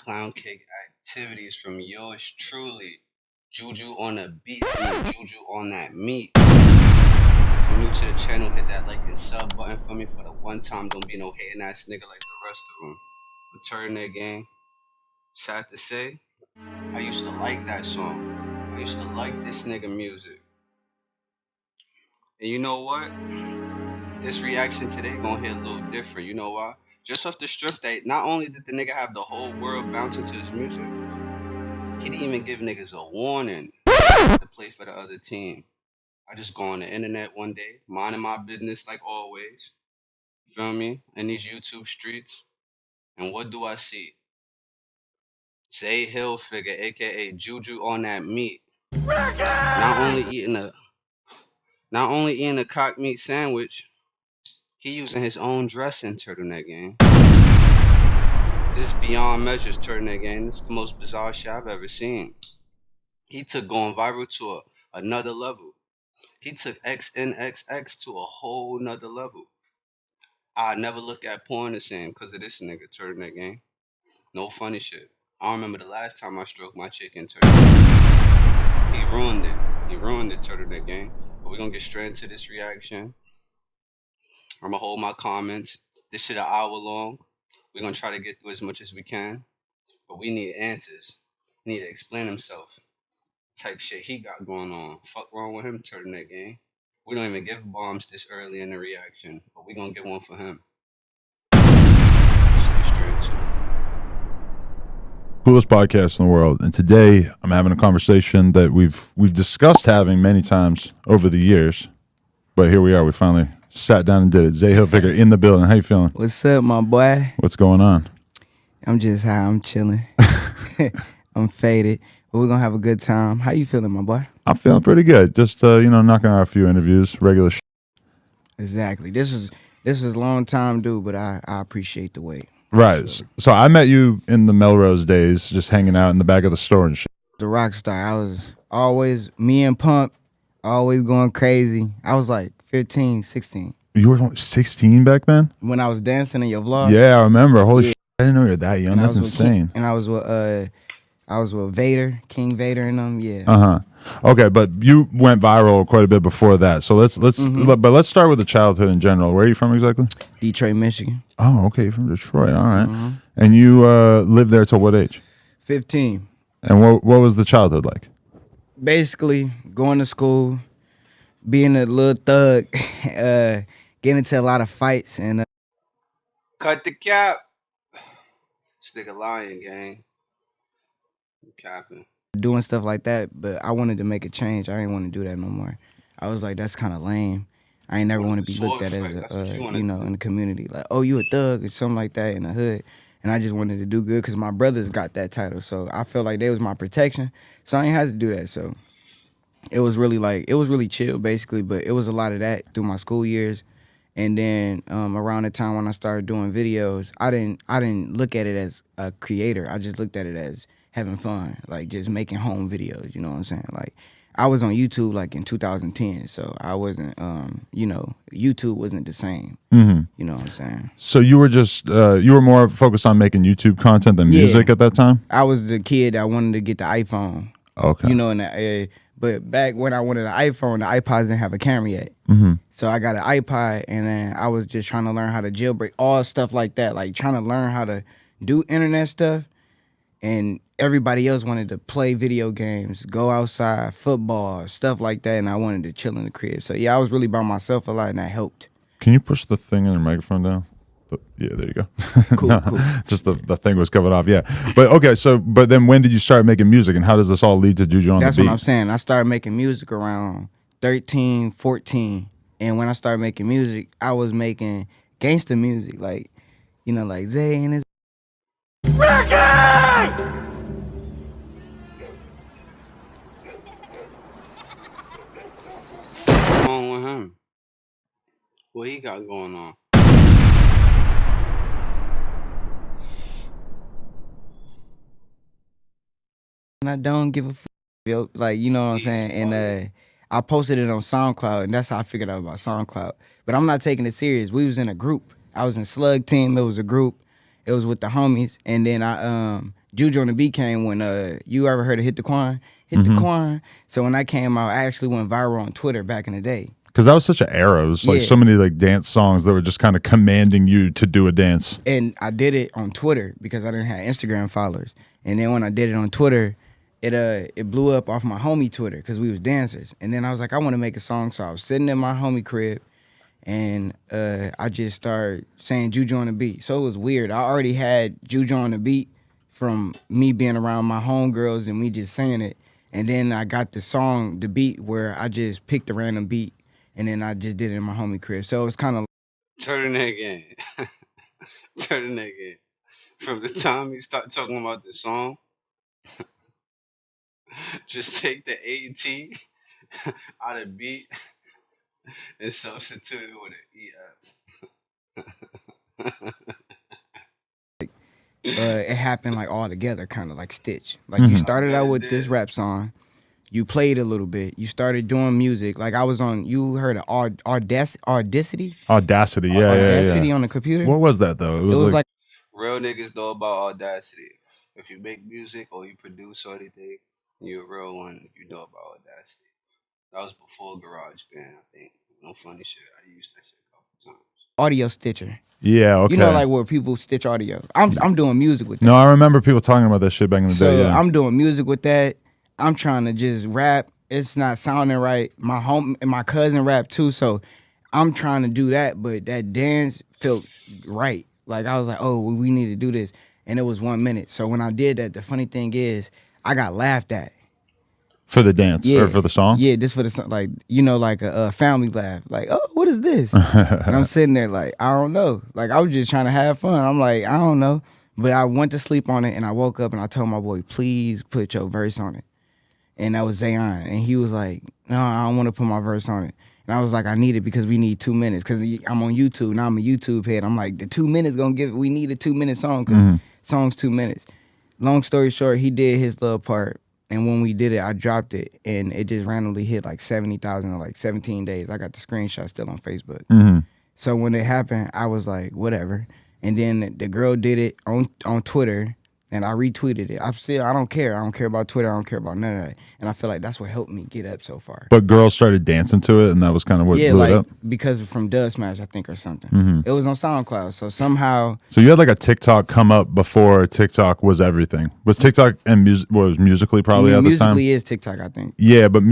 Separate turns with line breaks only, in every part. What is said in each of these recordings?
clown cake activities from yours truly. JuJu on the beat, JuJu on that meat. If you're new to the channel, hit that like and sub button for me for the one time. Don't be no hating ass nigga like the rest of them. Return that gang. Sad to say, I used to like that song. I used to like this nigga music. And you know what? This reaction today gonna hit a little different. You know why? Just off the strip that not only did the nigga have the whole world bouncing to his music, he didn't even give niggas a warning to play for the other team. I just go on the internet one day, minding my business like always. Feel me? In these YouTube streets. And what do I see? Zay Hilfigerrr, aka JuJu on that meat. Not only eating a not only eating a cock meat sandwich, he using his own dressing turtleneck game. This is beyond measures turtleneck game. This is the most bizarre shit I've ever seen. He took going viral to another level. He took XNXX to a whole nother level. I never look at porn the same because of this nigga turtleneck game. No funny shit. I don't remember the last time I stroked my chick in turtleneck. He ruined it. He ruined the turtleneck game. But we're gonna get straight into this reaction. I'm gonna hold my comments. This shit an hour long. We're gonna try to get through as much as we can. But we need answers. He need to explain himself. Type shit he got going on. Fuck wrong with him, turtleneck game. We don't even give bombs this early in the reaction, but we gonna get one for him. Let's get straight into it.
Coolest podcast in the world, and today I'm having a conversation that we've discussed having many times over the years, but here we are. We finally sat down and did it. Zay Hilfigerrr in the building. How you feeling?
What's up, my boy?
What's going on?
I'm just high. I'm chilling. I'm faded, but we're gonna have a good time. How you feeling, my boy?
I'm feeling pretty good. Just knocking out a few interviews, regular shit.
Exactly. This is a long time due, but I appreciate the wait.
Right.
Sure.
So I met you in the Melrose days, just hanging out in the back of the store and shit.
The rock star. I was always me and Pump, always going crazy. I was like 15, 16
You were 16 back then?
when I was dancing in your vlog.
Yeah, I remember. Holy shit. I didn't know you were that young.
And
That's insane.
And I was with Vader, King Vader, and them. Yeah.
Okay, but you went viral quite a bit before that. So let's start with the childhood in general. Where are you from exactly?
Detroit, Michigan.
Oh, okay, you're from Detroit. All right. And you lived there till what age?
15.
And what was the childhood like?
Basically, going to school, being a little thug, getting into a lot of fights, and
Cut the cap. Stick a lion, gang. You capping.
doing stuff like that. But I wanted to make a change. I didn't want to do that no more. I was like, that's kind of lame. I ain't never want to be looked at as in the community, like, oh, you a thug or something like that in the hood. And I just wanted to do good because my brothers got that title. So I felt like they was my protection. So I ain't had to do that. So it was really chill, basically. But it was a lot of that through my school years. And then around the time when I started doing videos, I didn't look at it as a creator. I just looked at it as having fun, like just making home videos. You know what I'm saying? Like I was on YouTube like in 2010, so I wasn't, YouTube wasn't the same.
Mm-hmm.
You know what I'm saying?
So you were more focused on making YouTube content than music at that time?
I was the kid that wanted to get the iPhone.
Okay.
You know, but back when I wanted an iPhone, the iPods didn't have a camera yet.
Mm-hmm.
So I got an iPod, and then I was just trying to learn how to jailbreak, all stuff like that, like trying to learn how to do internet stuff. And everybody else wanted to play video games, go outside, football, stuff like that, and I wanted to chill in the crib. So yeah, I was really by myself a lot, and that helped.
Can you push the thing in your microphone down? Yeah, there you go.
Cool, cool.
Just the thing was covered off, yeah. But okay, but then when did you start making music, and how does this all lead to JuJu on the beat?
That's what I'm saying. I started making music around 13, 14. And when I started making music, I was making gangster music, like, like Zay and his
Ricky! What's wrong with him? What he got going on?
and I don't give a fuck, like, you know what I'm saying? And I posted it on SoundCloud, and that's how I figured out about SoundCloud. But I'm not taking it serious. We was in a group. I was in Slug Team. It was a group. It was with the homies. And then JuJu on the beat came when you ever heard of Hit the Quan? Hit the Quan. So when that came out, I actually went viral on Twitter back in the day.
Because that was such an era. It was like so many like dance songs that were just kind of commanding you to do a dance.
And I did it on Twitter because I didn't have Instagram followers. And then when I did it on Twitter, it blew up off my homie Twitter because we was dancers. And then I was like, I want to make a song. So I was sitting in my homie crib, and I just started saying JuJu on the beat. So it was weird. I already had JuJu on the beat from me being around my homegirls and me just saying it. And then I got the beat where I just picked a random beat, and then I just did it in my homie crib. So it's kind of
Turtleneck in. Turtleneck in. From the time you start talking about the song, just take the AT out of beat and substitute it with an EF.
it happened like all together, kind of like Stitch. Like you started out with this rap song, you played a little bit, you started doing music. Like I was on, you heard of Audacity?
Audacity, yeah.
Audacity on the computer.
What was that though?
It was like
real niggas know about Audacity. If you make music or you produce or anything, you're a real one. You know about Audacity. That was before GarageBand, I think. No funny shit. I used that shit a couple times.
Audio Stitcher.
Yeah, okay.
You know, like where people stitch audio. I'm doing music with that.
No, I remember people talking about that shit back in the day. Yeah.
I'm doing music with that. I'm trying to just rap. It's not sounding right. My cousin rap too, so I'm trying to do that. But that dance felt right. Like I was like, oh, we need to do this, and it was 1 minute. So when I did that, the funny thing is, I got laughed at.
For the dance or for the song?
Yeah, this for the song. Like, you know, like a family laugh. Like, oh, what is this? And I'm sitting there like, I don't know. Like, I was just trying to have fun. I'm like, I don't know. But I went to sleep on it, and I woke up, and I told my boy, please put your verse on it. And that was Zayon. And he was like, no, I don't want to put my verse on it. And I was like, I need it because we need 2 minutes. Because I'm on YouTube. Now I'm a YouTube head. I'm like, the 2 minutes going to give it. We need a 2-minute song because song's 2 minutes. Long story short, he did his little part. And when we did it, I dropped it, and it just randomly hit like 70,000 in like 17 days. I got the screenshot still on Facebook. So when it happened, I was like, whatever. And then the girl did it on Twitter, and I retweeted it. I don't care. I don't care about Twitter. I don't care about none of that. And I feel like that's what helped me get up so far.
But girls started dancing to it, and that was kind of what blew it up?
Because from Dub Smash, I think, or something. It was on SoundCloud. So somehow...
So you had like a TikTok come up before TikTok was everything. Was TikTok and was Musical.ly probably at the time?
Musical.ly is TikTok, I think.
Yeah, but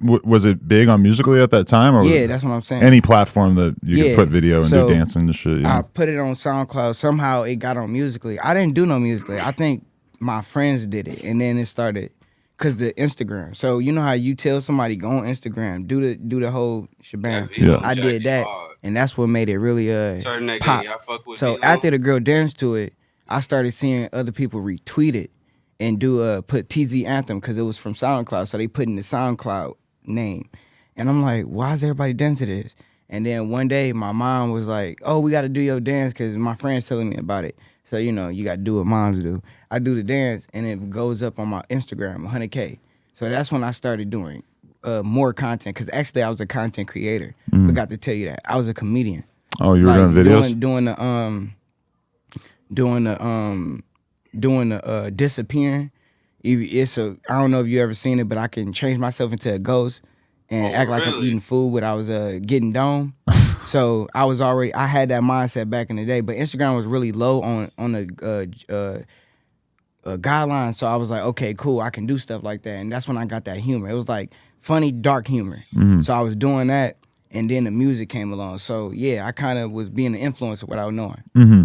was it big on Musical.ly at that time? Or
yeah, that's what I'm saying.
Any platform that you could put video and do dancing and shit. Yeah.
I put it on SoundCloud. Somehow it got on Musical.ly. I didn't do no Musical.ly. I think my friends did it, and then it started because the Instagram. So you know how you tell somebody go on Instagram, do the whole shebang.
Yeah.
I did that, and that's what made it really pop. So after the girl danced to it, I started seeing other people retweet it and do put TZ Anthem because it was from SoundCloud, so they put in the SoundCloud name, and I'm like, why is everybody dancing to this? And then one day my mom was like, oh, we got to do your dance because my friend's telling me about it. So, you know, you got to do what moms do. I do the dance, and it goes up on my Instagram, 100K. So that's when I started doing more content, because actually I was a content creator. Forgot to tell you that. I was a comedian.
Oh, you were doing videos?
Doing the disappearing. I don't know if you ever seen it, but I can change myself into a ghost and act like I'm eating food when I was getting dome. So I had that mindset back in the day, but Instagram was really low on the guidelines. So I was like, okay, cool, I can do stuff like that, and that's when I got that humor. It was like funny, dark humor. So I was doing that, and then the music came along. So yeah, I kind of was being an influencer without knowing.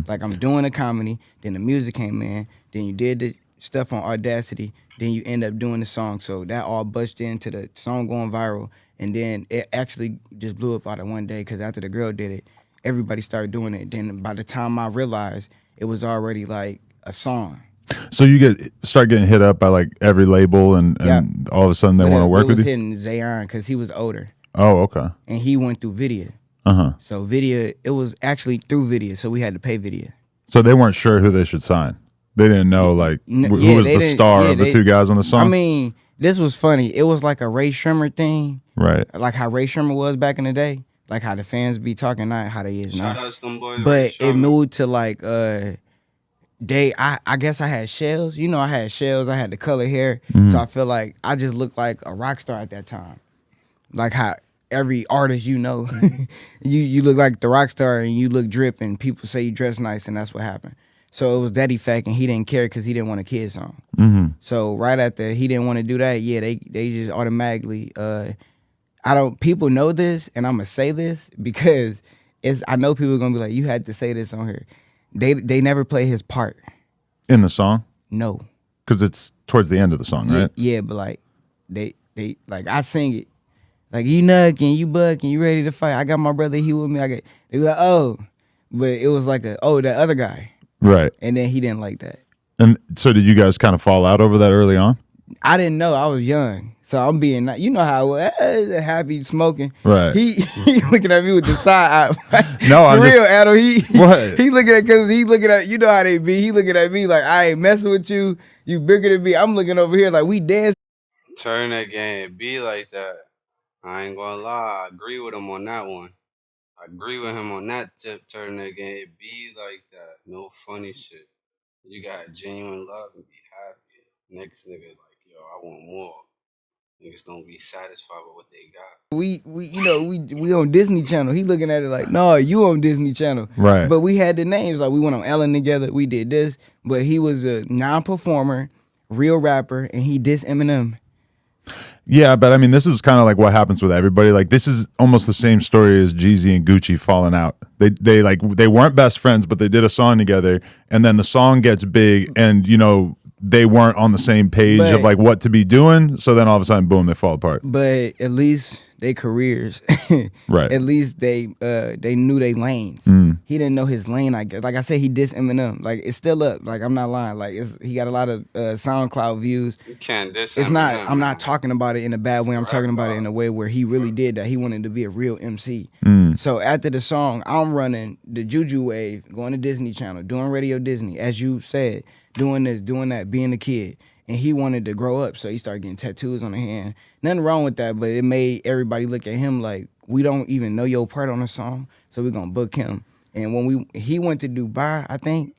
Like I'm doing a comedy, then the music came in, then you did the stuff on Audacity, then you end up doing the song. So that all busted into the song going viral. And then it actually just blew up out of one day because after the girl did it, everybody started doing it. Then by the time I realized, it was already like a song.
So you start getting hit up by like every label, and all of a sudden they want to work with you?
It was hitting Zayon because he was older.
Oh, okay.
And he went through Video. So Video, it was actually through Video, so we had to pay Video.
So they weren't sure who they should sign. They didn't know like who was the star of the two guys on the song.
I mean, this was funny. It was like a Ray Shrimmer thing.
Right.
Like how Ray Shrimmer was back in the day. Like how the fans be talking, not how they is now.
Shout out to them boys,
but it moved to like I guess I had shells. You know, I had shells. I had the color hair,
Mhm.
so I feel like I just looked like a rock star at that time. Like how every artist you look like the rock star and you look drip and people say you dress nice and that's what happened. So it was that effect and he didn't care because he didn't want a kid song. So right after he didn't want to do that, yeah, they just automatically I don't people know this and I'm gonna say this because I know people are gonna be like, you had to say this on here. They never play his part.
In the song?
No.
Because it's towards the end of the song, right?
Yeah, but like they like I sing it. Like you nucking, you bucking, you ready to fight. I got my brother, he with me. They be like, oh. But it was like that other guy.
Right.
And then he didn't like that.
And so did you guys kind of fall out over that early on?
I didn't know. I was young. So I'm being, you know how it was, happy smoking.
Right.
He looking at me with the side eye.
No, I'm
For real,
just,
Adam.
what?
He looking at, cause he looking at, you know how they be. He looking at me like, I ain't messing with you. You bigger than me. I'm looking over here like we dance.
Turn that game. Be like that. I ain't gonna lie. I agree with him on that one. I agree with him on that tip. Turn that game. Be like that. No funny shit. You got genuine love and be happy. Next nigga like, yo, I want more. Niggas don't be satisfied with what they got.
We on Disney Channel. He looking at it like, no, you on Disney Channel.
Right.
But we had the names, like we went on Ellen together. We did this, but he was a non-performer, real rapper, and he dissed Eminem.
Yeah, but I mean, this is kind of like what happens with everybody. Like, this is almost the same story as Jeezy and Gucci falling out. They weren't best friends, but they did a song together, and then the song gets big, and they weren't on the same page of like what to be doing. So then all of a sudden, boom, they fall apart.
But at least they careers,
right?
At least they knew their lanes. He didn't know his lane. I guess, like I said, he dissed Eminem. Like it's still up. Like I'm not lying. Like he got a lot of SoundCloud views.
You can't diss
It's
Eminem,
not. I'm not talking about it in a bad way. I'm talking about it in a way where he really did that. He wanted to be a real MC. So after the song, I'm running the JuJu wave, going to Disney Channel, doing Radio Disney, as you said, doing this, doing that, being a kid. And he wanted to grow up, so he started getting tattoos on the hand. Nothing wrong with that, but it made everybody look at him like, we don't even know your part on the song, so we're gonna book him. And when he went to Dubai, I think,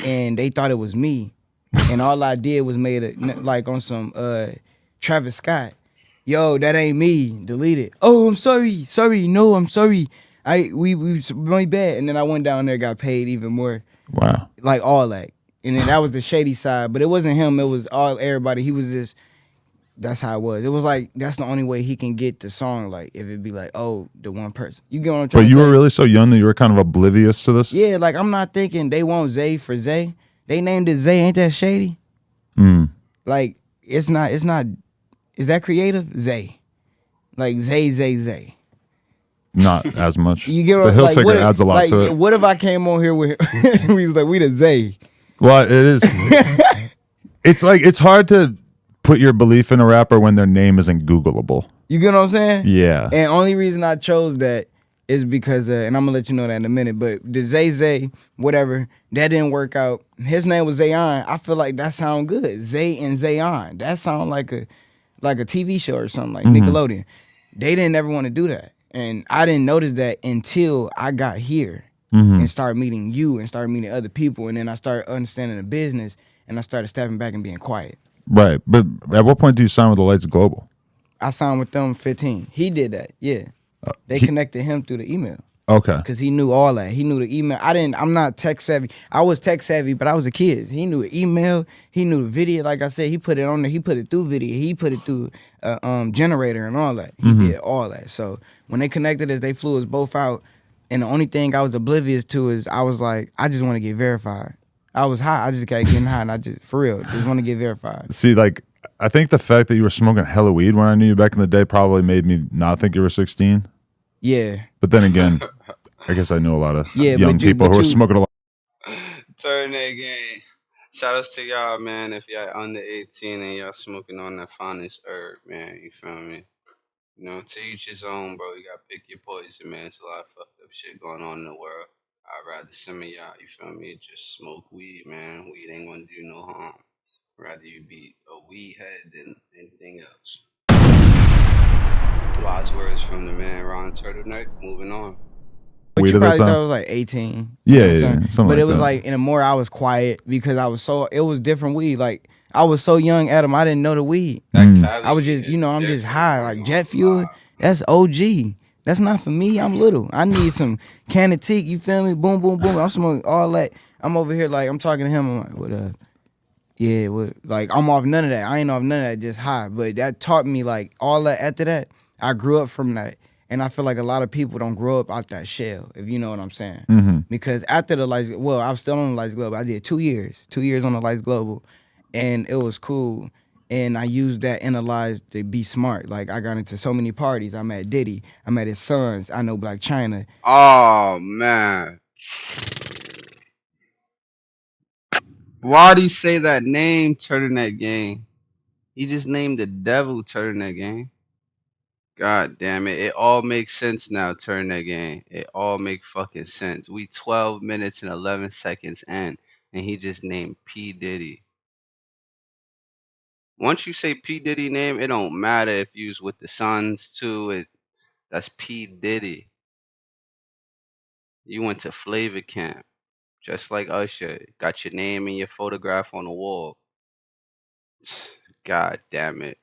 and they thought it was me, and all I did was made it like on some Travis Scott. Yo, that ain't me. Delete it. Oh, I'm sorry. No, I'm sorry. We my bad. And then I went down there, got paid even more.
Wow.
Like all that. And then that was the shady side, but it wasn't him. It was everybody. He was just. That's how it was. It was like that's the only way he can get the song. Like if it be like, oh, the one person. You get what I'm trying to say?
But you were really so young that you were kind of oblivious to this.
Yeah, like I'm not thinking they want Zay for Zay. They named it Zay. Ain't that shady? Like it's not. Is that creative? Zay. Like Zay.
Not as much.
You get what
the Hilfigerrr adds a lot to it.
What if I came on here with we was like we the Zay?
Well, it is. It's like it's hard to put your belief in a rapper when their name isn't Googleable.
You get what I'm saying?
Yeah.
And only reason I chose that is because, and I'm gonna let you know that in a minute. But the Zay, whatever, that didn't work out. His name was Zayon. I feel like that sound good. Zay and Zayon. That sound like a TV show or something like Nickelodeon. They didn't ever want to do that. And I didn't notice that until I got here and started meeting you and started meeting other people. And then I started understanding the business and I started stepping back and being quiet.
Right. But at what point do you sign with the Lights Global?
I signed with them 15. He did that. Yeah. They connected him through the email.
Okay.
Because he knew all that. He knew the email. I'm not tech savvy. I was tech savvy, but I was a kid. He knew the email. He knew the video. Like I said, he put it on there. He put it through video. He put it through generator and all that. He did all that. So when they connected us, they flew us both out. And the only thing I was oblivious to is I was like, I just want to get verified. I was high. I just kept getting high, and I just, for real, just want to get verified.
See, like, I think the fact that you were smoking hella weed when I knew you back in the day probably made me not think you were 16.
Yeah.
But then again, I guess I knew a lot of young people who were smoking a lot.
Turn that game. Shout outs to y'all, man. If y'all under 18 and y'all smoking on that finest herb, man, you feel me? You know, to each his own, bro. You gotta pick your poison, man. It's a lot of fucked up shit going on in the world. I'd rather some of y'all, you feel me, just smoke weed, man. Weed ain't gonna do no harm. Rather you be a weed head than anything else. Wise words from the man Ron Turtleneck. Moving on.
But
weed
you
at that
probably thought
time?
it was like 18.
Yeah,
You know what I'm
yeah,
saying?
yeah, something
But
like
it was
that.
like, in the more I was quiet because it was different weed. Like, I was so young, Adam, I didn't know the weed.
That
I
Cali
was
weed
just,
hit
I'm just
different.
high.
I ain't
Like,
gonna
jet fuel,
lie.
that's OG. That's not for me. I'm little. I need some Canatique, you feel me? Boom, boom, boom. I'm smoking all that. I'm over here, like, I'm talking to him. I'm like, what up? Yeah, what? Like, I'm off none of that. I ain't off none of that, just high. But that taught me, like, all that after that. I grew up from that. And I feel like a lot of people don't grow up out that shell, if you know what I'm saying.
Mm-hmm.
Because after the Lights, well, I was still on the Lights Global. I did 2 years on the Lights Global, and it was cool. And I used that analyze to be smart. Like, I got into so many parties. I met Diddy. I met his sons. I know Black China.
Oh man, why'd he say that name? Turtleneck gang. He just named the devil Turtleneck gang. God damn it! It all makes sense now. Turtleneck gang. It all make fucking sense. We 12 minutes and 11 seconds in, and he just named P Diddy. Once you say P Diddy name, it don't matter if you was with the Sons too. That's P Diddy. You went to Flavor Camp, just like Usher. Got your name and your photograph on the wall. God damn it.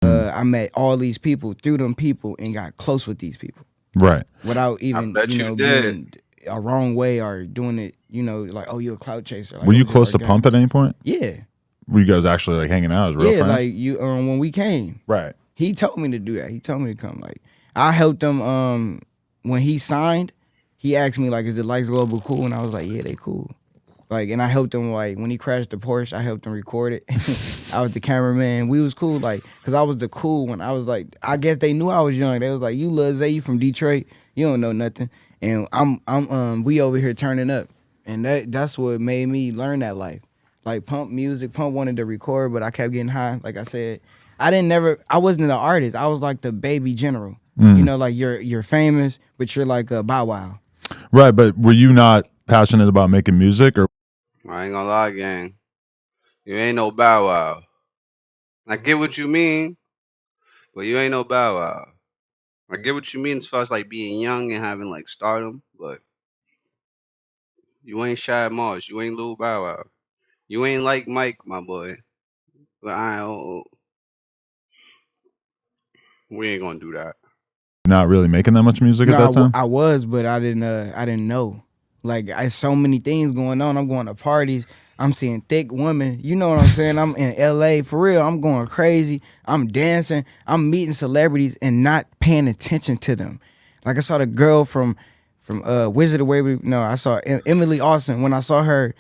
I met all these people through them people and got close with these people
Right.
without
I
even,
bet you did.
being a wrong way or doing it, like, oh, you're a clout chaser. Like,
Were
it
you
was just
close to Pump at
organic.
any point?
Yeah.
Were you guys actually like hanging out as real
Yeah,
friends?
like, when we came,
Right.
he told me to do that. He told me to come. Like, I helped him when he signed, he asked me, like, is the Lights Global cool? And I was like, yeah, they cool. Like, and I helped him, like, when he crashed the Porsche, I helped him record it. I was the cameraman. We was cool, like, cause I was the cool one. I was like, I guess they knew I was young. They was like, you Lil Zay, you from Detroit, you don't know nothing. And we over here turning up. And that's what made me learn that life. Like, Pump wanted to record, but I kept getting high. Like I said, I wasn't an artist. I was like the baby general. Like, you're famous, but you're like a Bow Wow.
Right, but were you not passionate about making music, or
I ain't gonna lie, gang. You ain't no Bow Wow. I get what you mean, but you ain't no Bow Wow. I get what you mean as far as like being young and having like stardom, but you ain't Shad Moss. You ain't Lil Bow Wow. You ain't like Mike, my boy. But we ain't gonna do that.
not really making that much music at
No,
that time?
I was, but I didn't know. Like, I so many things going on. I'm going to parties. I'm seeing thick women. You know what I'm saying? I'm in LA for real. I'm going crazy. I'm dancing. I'm meeting celebrities and not paying attention to them. Like, I saw the girl from Wizard of Waverly. No, I saw Emily Austin. When I saw her,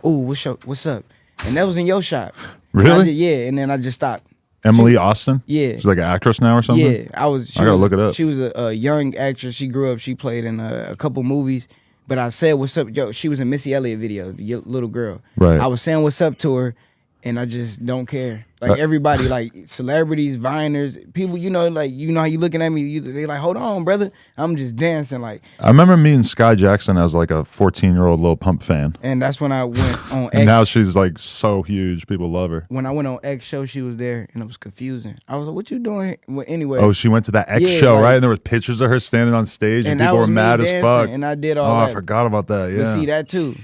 ooh, what's up? And that was in your shop.
Really?
Yeah. And then I just stopped.
Emily Austin?
Yeah.
She's like an actress now or something?
Yeah, I
gotta look it up.
She was a young actress. She grew up. She played in a couple movies. But I said, "What's up, Joe?" She was in Missy Elliott videos. The little girl.
Right.
I was saying, "What's up" to her, and I just don't care. Like, everybody, like celebrities, viners, people, like, how you looking at me. They like, hold on, brother. I'm just dancing, like.
I remember meeting Sky Jackson as like a 14-year-old Lil Pump fan.
And that's when I went on X.
And now she's like so huge, people love her.
When I went on X show, she was there, and it was confusing. I was like, "What you doing?" Well, anyway.
Oh, she went to that X show, like, right? And there were pictures of her standing on stage, and people were mad as fuck.
And I did all that.
Oh, I forgot about that. Yeah.
But see, that too.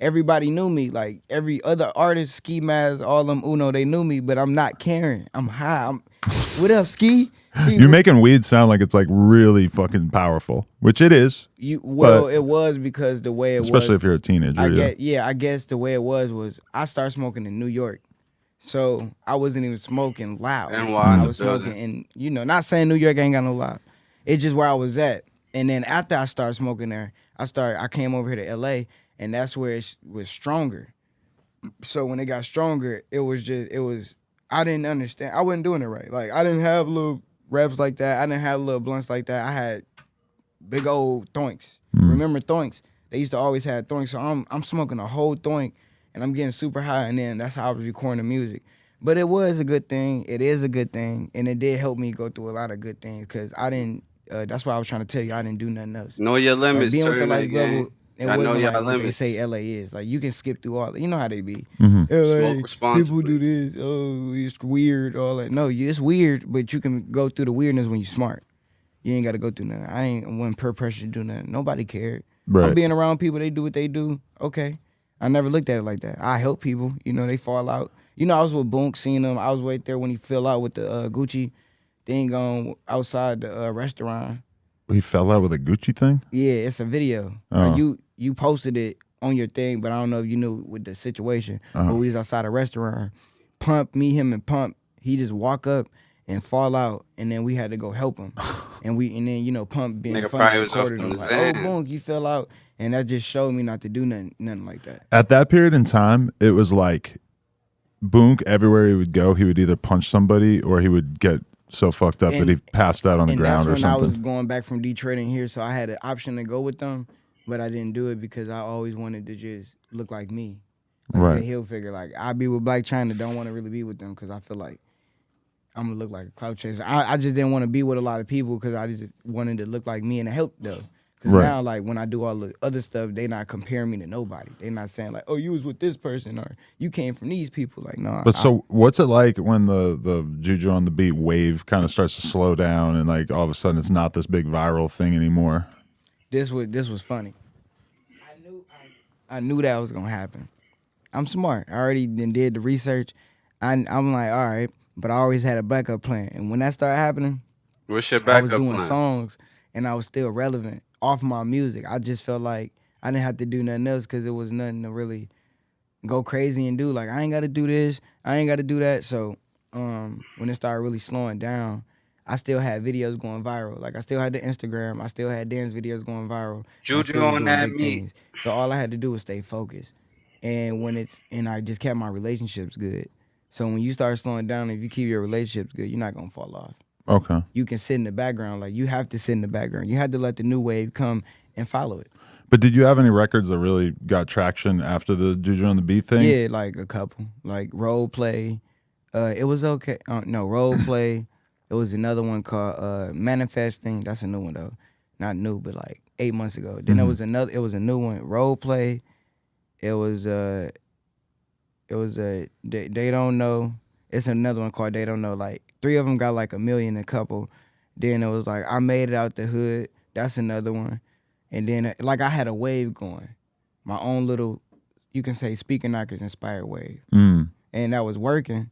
Everybody knew me. Like, every other artist, Ski Mask, all them Uno, they knew me, but I'm not caring. I'm high. What up, Ski?
You're making weed sound like it's like really fucking powerful, which it is.
It was because the way it was.
Especially if you're a teenager.
I guess the way it was I started smoking in New York. So I wasn't even smoking loud. I was smoking in, not saying New York ain't got no loud. It's just where I was at. And then after I started smoking there, I came over here to LA, and that's where it was stronger. So when it got stronger, it was I didn't understand. I wasn't doing it right. Like, I didn't have little reps like that. I didn't have little blunts like that. I had big old thoinks. Remember thoinks? They used to always have thoinks. So I'm smoking a whole thoink, and I'm getting super high, and then that's how I was recording the music. But it was a good thing. It is a good thing, and it did help me go through a lot of good things, because I didn't. That's why I was trying to tell you, I didn't do nothing else.
Know your limits.
Like, being with the Lights Global, it wasn't like what
limits.
they say LA is. Like, you can skip through all. You know how they be.
Mm-hmm.
LA,
smoke responsibly.
people do this. Oh, it's weird. All that. No, it's weird, but you can go through the weirdness when you're smart. You ain't got to go through nothing. I wasn't peer pressure to do nothing. Nobody cared.
Right.
I'm being around people. They do what they do. Okay. I never looked at it like that. I help people. You know, they fall out. You know, I was with Boonk, seeing him. I was right there when he fell out with the Gucci thing on outside the restaurant.
He fell out with a Gucci thing?
Yeah, it's a video. You posted it on your thing, but I don't know if you knew with the situation. But we was outside a restaurant. Him and Pump, he just walk up and fall out, and then we had to go help him. And then you know Pump being
Nigga
funny
probably was
recorded
off
him
the
like,
Zans.
oh Boonk, you fell out, and that just showed me not to do nothing like that.
At that period in time, it was like Boonk, everywhere he would go, he would either punch somebody or he would get so fucked up that he passed out on the ground or something.
And that's when I was going back from Detroit in here, so I had an option to go with them, but I didn't do it because I always wanted to just look like me. Like
right.
Hilfigerrr, like I be with Black China, don't want to really be with them because I feel like I'm gonna look like a clout chaser. I just didn't want to be with a lot of people because I just wanted to look like me, and it helped though. Because now, like when I do all the other stuff, they not comparing me to nobody. They not saying like, oh, you was with this person or you came from these people. Like no.
But so what's it like when the JuJu on the Beat wave kind of starts to slow down and like all of a sudden it's not this big viral thing anymore?
This was funny. I knew that was gonna happen. I'm smart. I already did the research. I'm like, all right, but I always had a backup plan. And when that started happening,
what's your backup
I was doing
plan?
songs and I was still relevant off my music. I just felt like I didn't have to do nothing else because it was nothing to really go crazy and do. Like I ain't got to do this, I ain't got to do that. So when it started really slowing down, I still had videos going viral. Like I still had the Instagram, I still had dance videos going viral.
JuJu on that meat.
So all I had to do was stay focused. And I just kept my relationships good. So when you start slowing down, if you keep your relationships good, you're not gonna fall off.
Okay.
You can sit in the background. Like you have to sit in the background. You had to let the new wave come and follow it.
But did you have any records that really got traction after the JuJu on the Beat thing?
Yeah, like a couple. Like Role Play. It was okay. No, Role Play. It was another one called Manifesting. That's a new one though. Not new, but like 8 months ago. Then it was a new one, Role Play. It was They Don't Know. It's another one called They Don't Know. Like 3 of them got like 1 million a couple. Then it was like I Made It Out the Hood. That's another one. And then like I had a wave going, my own little, you can say Speaker Knockers inspired wave. And that was working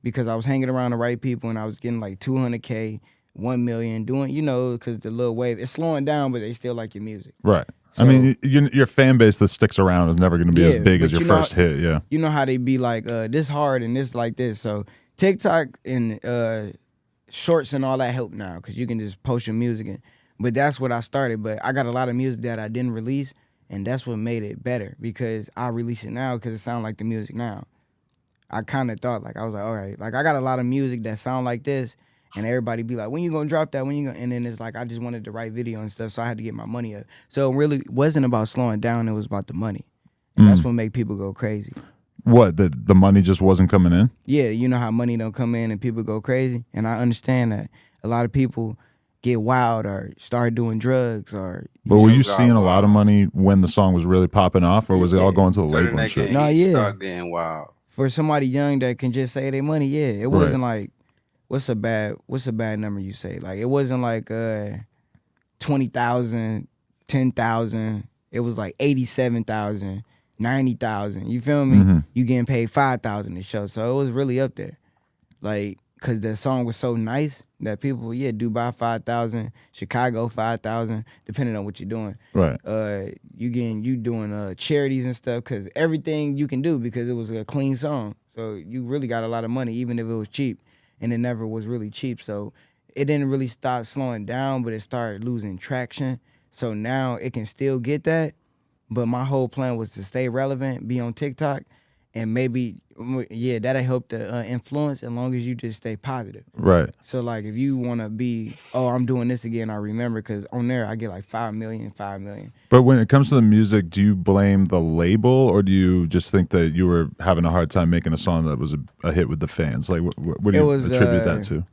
because I was hanging around the right people and I was getting like 200K, 1 million, doing, you know, because the little wave, it's slowing down, but they still like your music.
Right.
So,
I mean, your fan base that sticks around is never going to be as big as your first hit. Yeah.
You know how they be like, this hard and this like this. So TikTok and shorts and all that help now because you can just post your music. But that's what I started. But I got a lot of music that I didn't release, and that's what made it better because I release it now because it sounds like the music now. I kind of thought, like, I was like, all right, like I got a lot of music that sound like this, and everybody be like, when you gonna drop that? When you gonna? And then it's like I just wanted to write video and stuff, so I had to get my money up. So it really wasn't about slowing down; it was about the money, and that's what made people go crazy.
What, the money just wasn't coming in?
Yeah, you know how money don't come in and people go crazy, and I understand that a lot of people get wild or start doing drugs or.
But were you seeing a lot of money when the song was really popping off, or was it all going to the label and shit?
No, yeah.
Start getting wild.
For somebody young that can just say their money, yeah, it wasn't like. What's a bad number you say? Like it wasn't like 20,000, 10,000. It was like 87,000, 90,000. You feel me?
Mm-hmm.
You getting paid 5,000 a show, so it was really up there. Like, cause the song was so nice that people, Dubai 5,000, Chicago 5,000, depending on what you're doing.
Right.
You doing charities and stuff, cause everything you can do because it was a clean song. So you really got a lot of money, even if it was cheap. And it never was really cheap, so it didn't really stop slowing down, but it started losing traction. So now it can still get that, but my whole plan was to stay relevant, be on TikTok, and maybe, that'll help the influence as long as you just stay positive.
Right.
So like if you want to be, I'm doing this again, I remember, because on there I get like 5 million.
But when it comes to the music, do you blame the label, or do you just think that you were having a hard time making a song that was a hit with the fans? Like what do you attribute that to?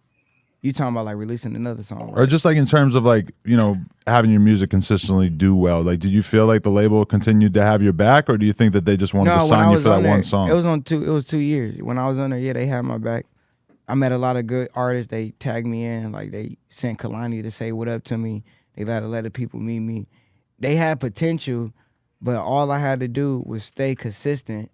You talking about like releasing another song, right?
Or just like in terms of like, having your music consistently do well. Like, did you feel like the label continued to have your back, or do you think that they just wanted to sign you for that one song?
It was 2 years. When I was on there, they had my back. I met a lot of good artists. They tagged me in, like they sent Kalani to say what up to me. They let a lot of people meet me. They had potential, but all I had to do was stay consistent,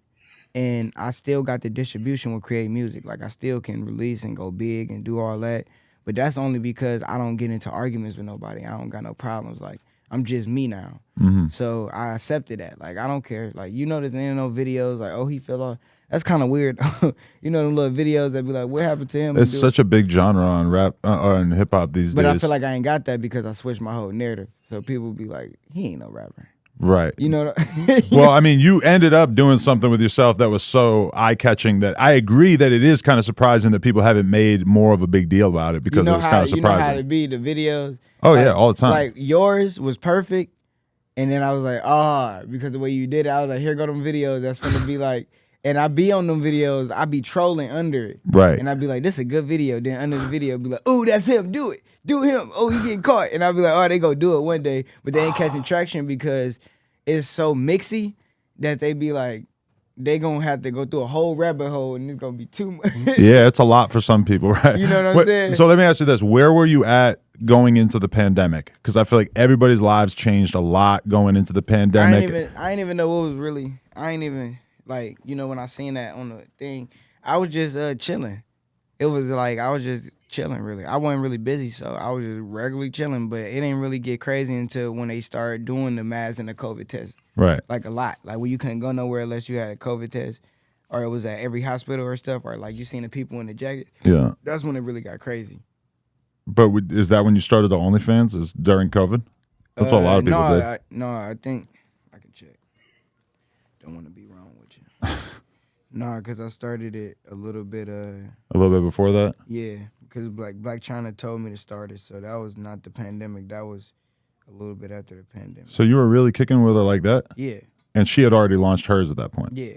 and I still got the distribution with Create Music. Like I still can release and go big and do all that. But that's only because I don't get into arguments with nobody. I don't got no problems. Like I'm just me now.
Mm-hmm.
So I accepted that. Like I don't care. Like there's no videos like, oh, he fell off. That's kind of weird. Them little videos that be like, what happened to him?
It's such a big genre on rap or in hip hop these days.
But I feel like I ain't got that because I switched my whole narrative. So people be like, he ain't no rapper.
Right.
Well,
I mean, you ended up doing something with yourself that was so eye-catching that I agree that it is kind of surprising that people haven't made more of a big deal about it because it was kind of surprising.
You know how to be the videos.
Oh yeah, all the time.
Like yours was perfect, and then I was like, because the way you did it, I was like, here go them videos. That's gonna be like, and I be on them videos. I be trolling under it.
Right.
And I be like, this is a good video. Then under the video, be like, oh, that's him. Do it. Do him. Oh, he getting caught. And I be like, oh, they go do it one day, but they ain't catching traction because it's so mixy that they be like, they gonna have to go through a whole rabbit hole and it's gonna be too much.
Yeah, it's a lot for some people, right?
You know what I'm saying?
So let me ask you this: where were you at going into the pandemic? Because I feel like everybody's lives changed a lot going into the pandemic.
I ain't even know what was really. I ain't even like when I seen that on the thing, I was just chilling. It was like I was just chilling really. I wasn't really busy, so I was just regularly chilling. But it didn't really get crazy until when they started doing the masks and the COVID test.
Right.
Like a lot. Like when you couldn't go nowhere unless you had a COVID test, or it was at every hospital or stuff, or like you seen the people in the jacket.
Yeah.
That's when it really got crazy.
But is that when you started the OnlyFans? Is during COVID? That's what a lot of people did.
I think I can check. Don't want to be wrong with you. No, because I started it a little bit.
A little bit before that.
Yeah, because Black China told me to start it, so that was not the pandemic. That was a little bit after the pandemic.
So you were really kicking with her like that?
Yeah.
And she had already launched hers at that point.
Yeah.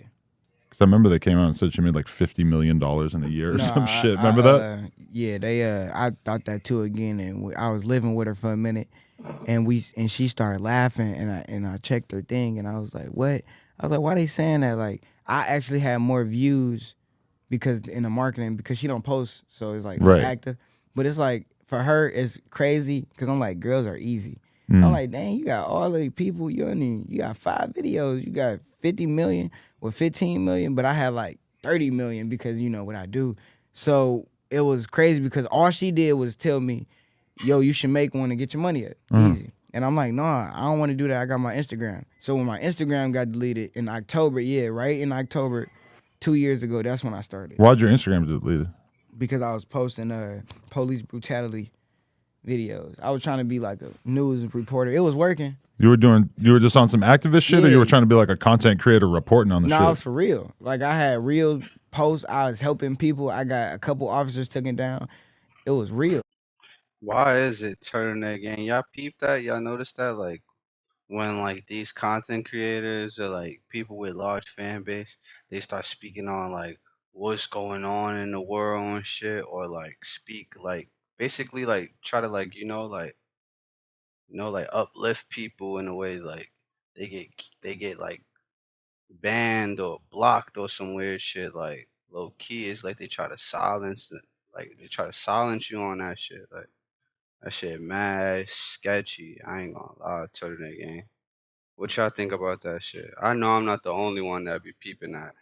Because I remember they came out and said she made like $50 million in a year or some shit. Remember that?
Yeah, I thought that too again, and I was living with her for a minute, and she started laughing, and I checked her thing, and I was like, what? I was like, why they saying that? Like, I actually had more views because in the marketing because she don't post, so it's like active, but it's like for her it's crazy because I'm like, girls are easy. I'm like, dang, you got all the people, you got 5 videos, you got 50 million or 15 million, but I had like 30 million because what I do. So it was crazy because all she did was tell me, yo, you should make one and get your money up. Easy. And I'm like, nah, I don't want to do that. I got my Instagram. So when my Instagram got deleted in October, right in October 2 years ago, that's when I started.
Why'd your Instagram get deleted?
Because I was posting police brutality videos. I was trying to be like a news reporter. It was working.
You were just on some activist shit, or you were trying to be like a content creator reporting on the shit?
No, for real. Like I had real posts. I was helping people. I got a couple officers taken down. It was real.
Why is it Turtleneck gang? Y'all peep that? Y'all notice that? Like when like these content creators or like people with large fan base, they start speaking on like what's going on in the world and shit, or like speak like basically like try to like like uplift people in a way like they get like banned or blocked or some weird shit like low key. It's like they try to silence it, like they try to silence you on that shit. Like that shit mad sketchy. I ain't gonna lie to that game. What y'all think about that shit? I know I'm not the only one that be peeping that.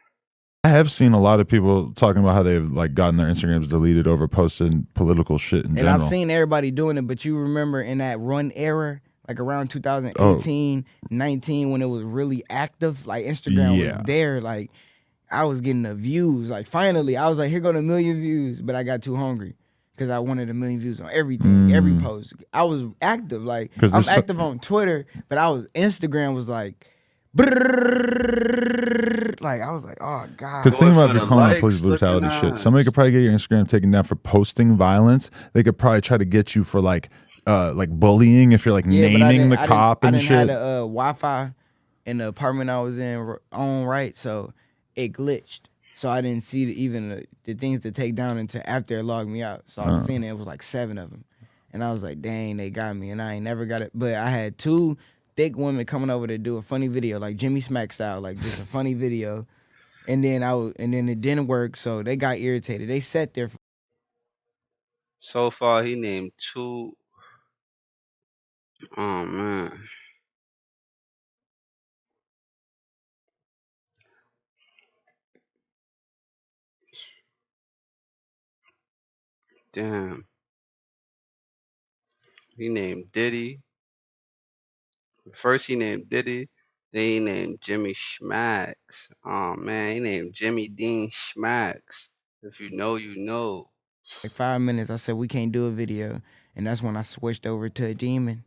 I have seen a lot of people talking about how they've like gotten their Instagrams deleted over posting political shit in general.
And I've seen everybody doing it, but you remember in that run era, like around 2018, 19, when it was really active, like Instagram was there, like I was getting the views. Like finally, I was like, here go the 1 million views, but I got too hungry because I wanted 1 million views on everything, every post. I was active, like I'm active on Twitter, but Instagram was like, like I was like, oh god.
Because think about if you're calling out police brutality shit, somebody could probably get your Instagram taken down for posting violence. They could probably try to get you for like bullying if you're like naming the cop and shit.
I didn't have the Wi-Fi in the apartment I was in on right, so it glitched. So I didn't see even the things to take down until after it logged me out. So I was seeing it was like 7 of them, and I was like, dang, they got me, and I ain't never got it. But I had 2 thick women coming over to do a funny video, like Jimmy Smack style, like just a funny video. And then it didn't work, so they got irritated. They sat there
So far, he named two. Oh man, damn. He named Diddy. First, he named Diddy. Then he named Jimmy Schmacks. Oh man, he named Jimmy Dean Schmacks. If you know, you know.
Like 5 minutes, I said we can't do a video, and that's when I switched over to a demon.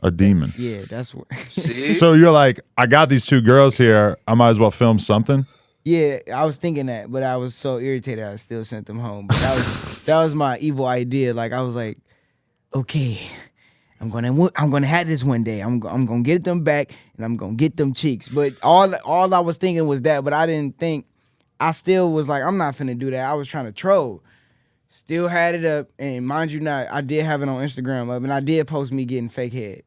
A demon.
Yeah, that's what.
See?
So you're like, I got these two girls here. I might as well film something.
Yeah, I was thinking that, but I was so irritated I still sent them home. But that was my evil idea. Like I was like, okay, I'm gonna have this one day. I'm gonna get them back and I'm gonna get them cheeks. But all I was thinking was that, but I didn't think. I still was like, I'm not finna do that. I was trying to troll. Still had it up, and mind you not, I did have it on Instagram up, and I did post me getting fake head.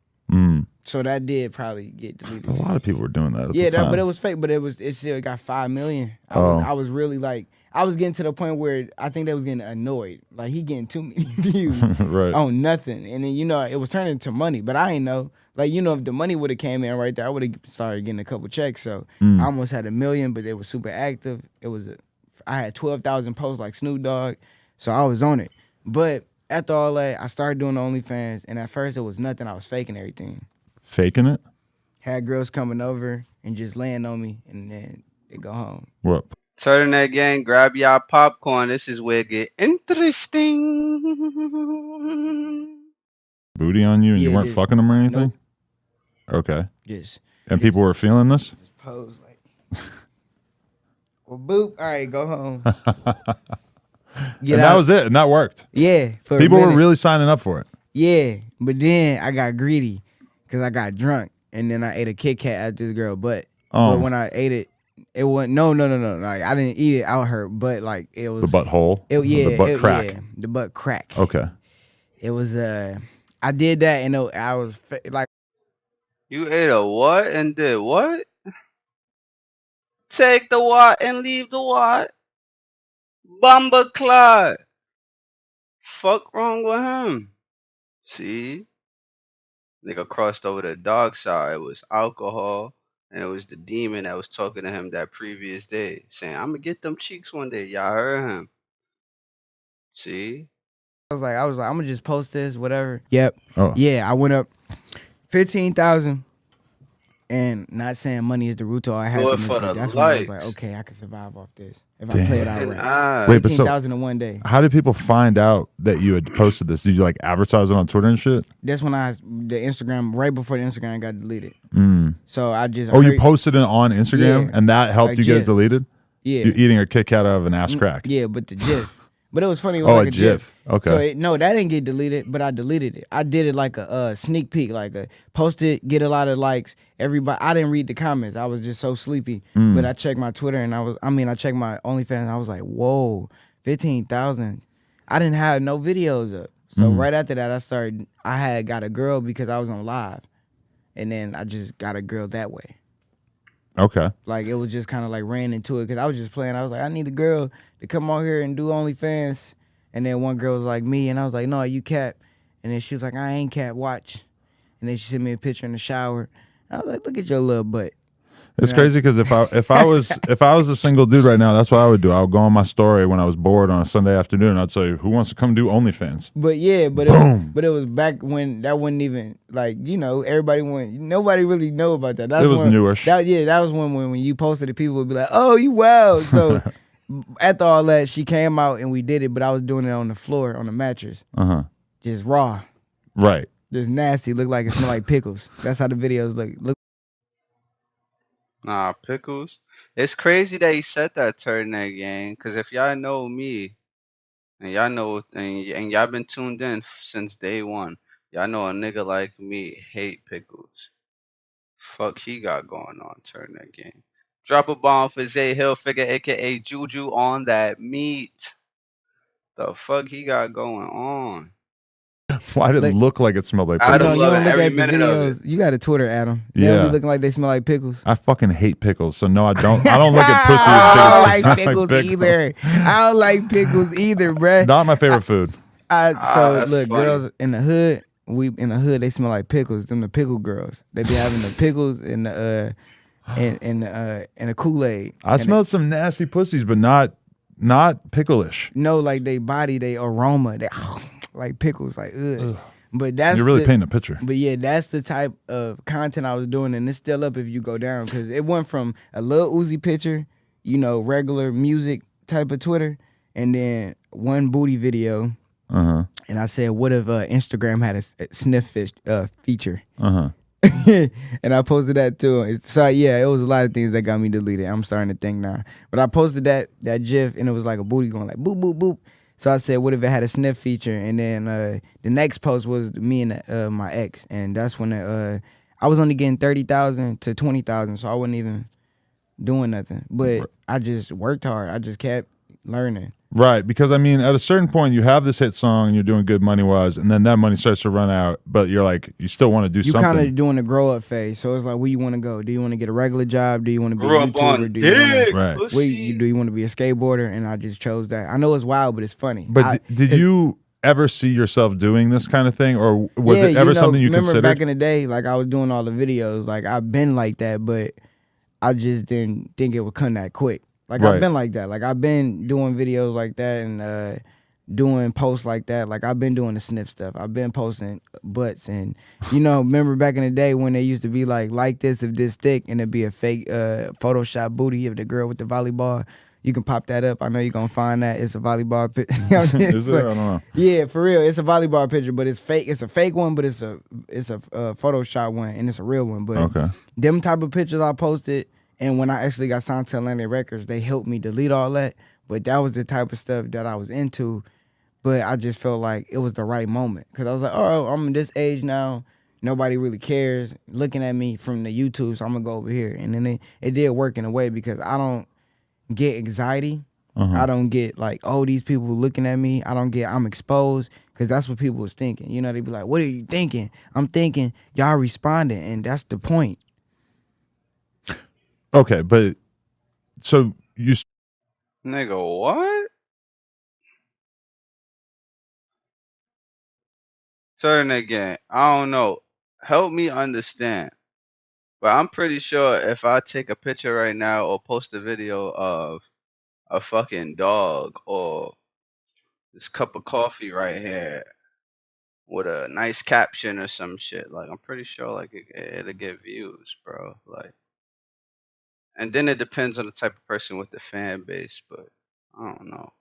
So that did probably get deleted.
A lot of people were doing that. At
Yeah,
the time.
but it was fake. But it still got 5 million.
Oh.
I was really like, I was getting to the point where I think they was getting annoyed. Like he getting too many views
Right.
on nothing, and then it was turning into money. But I ain't know. Like if the money would have came in right there, I would have started getting a couple checks. So I almost had 1 million, but it was super active. I had 12,000 posts like Snoop Dogg, so I was on it. But after all that, I started doing the OnlyFans, and at first it was nothing. I was faking everything.
Faking it?
Had girls coming over and just laying on me, and then they go home.
What?
Turtleneck gang, grab y'all popcorn. This is where it get interesting.
Booty on you and you
Yeah,
weren't fucking them or anything?
Nope.
Okay.
Just
And people were feeling this?
just pose like, well, boop. All right, go home.
And that was it, and that worked.
Yeah, for
People
a
were
minute.
really signing up for it.
Yeah, but then I got greedy because I got drunk, and then I ate a Kit Kat at this girl butt. But when I ate it, it wasn't. No. Like I didn't eat it out her butt. Like it was
The butthole?
Yeah,
The butt crack?
Yeah, the butt crack.
Okay.
It was I did that, and I was like.
You ate a what and did what? Take the what and leave the what? Bumba clot. Fuck wrong with him? See? Nigga crossed over the dark side. It was alcohol, and it was the demon that was talking to him that previous day, saying, I'm gonna get them cheeks one day. Y'all heard him. See?
I was like, I'm gonna just post this, whatever. Yep.
Oh.
Yeah, I went up 15,000, and not saying money is the root to all happiness.
for the
That's when I was
likes.
like, okay, I can survive off this if I play it out right.
Wait, but so
15,000 in one day.
how did people find out that you had posted this? Did you like advertise it on Twitter and shit?
That's when the Instagram right before the Instagram got deleted. So I just.
Oh, you posted it on Instagram,
Yeah,
and that helped
like
you get it
GIF.
deleted?
Yeah.
You're eating a Kit Kat out of an ass crack.
Yeah, but the GIF. But it was funny. It was
Oh,
like
a
a GIF.
Okay.
So no, that didn't get deleted, but I deleted it. I did it like a sneak peek, like a post it, get a lot of likes. Everybody, I didn't read the comments. I was just so sleepy. But I checked my Twitter and I checked my OnlyFans. And I was like, whoa, 15,000. I didn't have no videos up. So right after that, I had got a girl because I was on live, and then I just got a girl that way.
Okay.
Like it was just kind of like ran into it because I was just playing. I was like, I need a girl to come on here and do OnlyFans. And then one girl was like, me, and I was like, no, you Cap. And then she was like, I ain't Cap, watch. And then she sent me a picture in the shower. I was like, look at your little butt.
It's crazy because if I was a single dude right now, that's what I would do. I would go on my story when I was bored on a Sunday afternoon. I'd say, "Who wants to come do OnlyFans?"
But yeah, but it was back when that wasn't even like nobody really know about that.
It was newish.
That was when you posted it, people would be like, oh, you wild. So after all that, she came out and we did it, but I was doing it on the floor on the mattress, just raw,
Right.
just nasty, looked like it smelled like pickles. That's how the videos look.
Nah, pickles. It's crazy that he said that, Turtleneck gang, because if y'all know me, and y'all know, and y'all been tuned in since day one, y'all know a nigga like me hate pickles. Fuck he got going on, Turtleneck gang. Drop a bomb for Zay Hilfigerrr, aka JuJu, on that meat. The fuck he got going on?
Why did it look like it smelled like
Adam
pickles?
You don't
loving
look
every
at the
minute of
videos.
it.
You got a Twitter, Adam. They
Yeah.
don't be looking like they smell like pickles.
I fucking hate pickles, so no, I don't. I don't look at pussy
I
as
don't
big as
like pickles either. I don't like pickles either, bruh.
Not my favorite food.
So
That's
look,
funny.
girls in the hood, they smell like pickles. Them the pickle girls. They be having the pickles and the and the Kool-Aid.
I smelled some nasty pussies, but not picklish.
No, like they body, they aroma, they like pickles, like ugh. But that's
you're really painting a picture.
But yeah, that's the type of content I was doing, and it's still up if you go down, because it went from a Lil Uzi picture, regular music type of Twitter, and then one booty video. And I said, what if Instagram had a sniff feature? And I posted that too. So yeah, it was a lot of things that got me deleted. I'm starting to think now. But I posted that GIF, and it was like a booty going like boop, boop, boop. So I said, what if it had a sniff feature? And then the next post was me and my ex. And that's when I was only getting 30,000 to 20,000. So I wasn't even doing nothing. But I just worked hard. I just kept learning.
Right, because I mean, at a certain point, you have this hit song, and you're doing good money-wise, and then that money starts to run out, but you're like, you still want to do something.
You kind of doing the grow-up phase, so it's like, where you want to go? Do you want to get a regular job? Do you want to be a
Grew up
YouTuber?
on
Do you
dick,
wanna,
pussy.
do you want to be a skateboarder? And I just chose that. I know it's wild, but it's funny.
But did you ever see yourself doing this kind of thing, or was it ever something you considered?
Remember back in the day, like I was doing all the videos, like I've been like that, but I just didn't think it would come that quick. Like I've been like that. Like I've been doing videos like that and doing posts like that. Like I've been doing the sniff stuff. I've been posting butts and remember back in the day when they used to be like this if this thick, and it'd be a fake Photoshop booty of the girl with the volleyball. You can pop that up. I know you're gonna find that. It's a volleyball picture.
Is it? I don't know.
Yeah, for real. It's a volleyball picture, but it's fake. It's a fake one, but it's a Photoshop one, and it's a real one. But them type of pictures I posted. And when I actually got signed to Atlantic Records, they helped me delete all that. But that was the type of stuff that I was into. But I just felt like it was the right moment. Because I was like, oh, I'm this age now. Nobody really cares looking at me from the YouTube, so I'm going to go over here. And then it did work in a way, because I don't get anxiety. I don't get like, oh, these people looking at me. I'm exposed, because that's what people was thinking. They'd be like, what are you thinking? I'm thinking y'all responding, and that's the point.
Okay, but so you...
Nigga, what? Turtleneck again. I don't know. Help me understand. But I'm pretty sure if I take a picture right now or post a video of a fucking dog or this cup of coffee right here with a nice caption or some shit, like I'm pretty sure like it'll get views, bro. Like, and then it depends on the type of person with the fan base, but I don't know.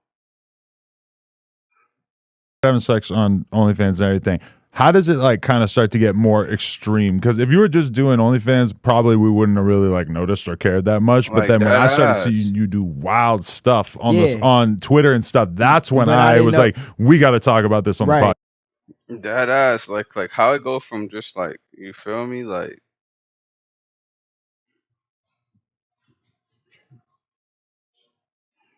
Having sex on OnlyFans and everything. How does it like kind of start to get more extreme? Because if you were just doing OnlyFans, probably we wouldn't have really like noticed or cared that much. But then when I started seeing you do wild stuff on this on Twitter and stuff, that's when I was like, we got to talk about this on the podcast.
That ass, like how it go from just like, you feel me, like.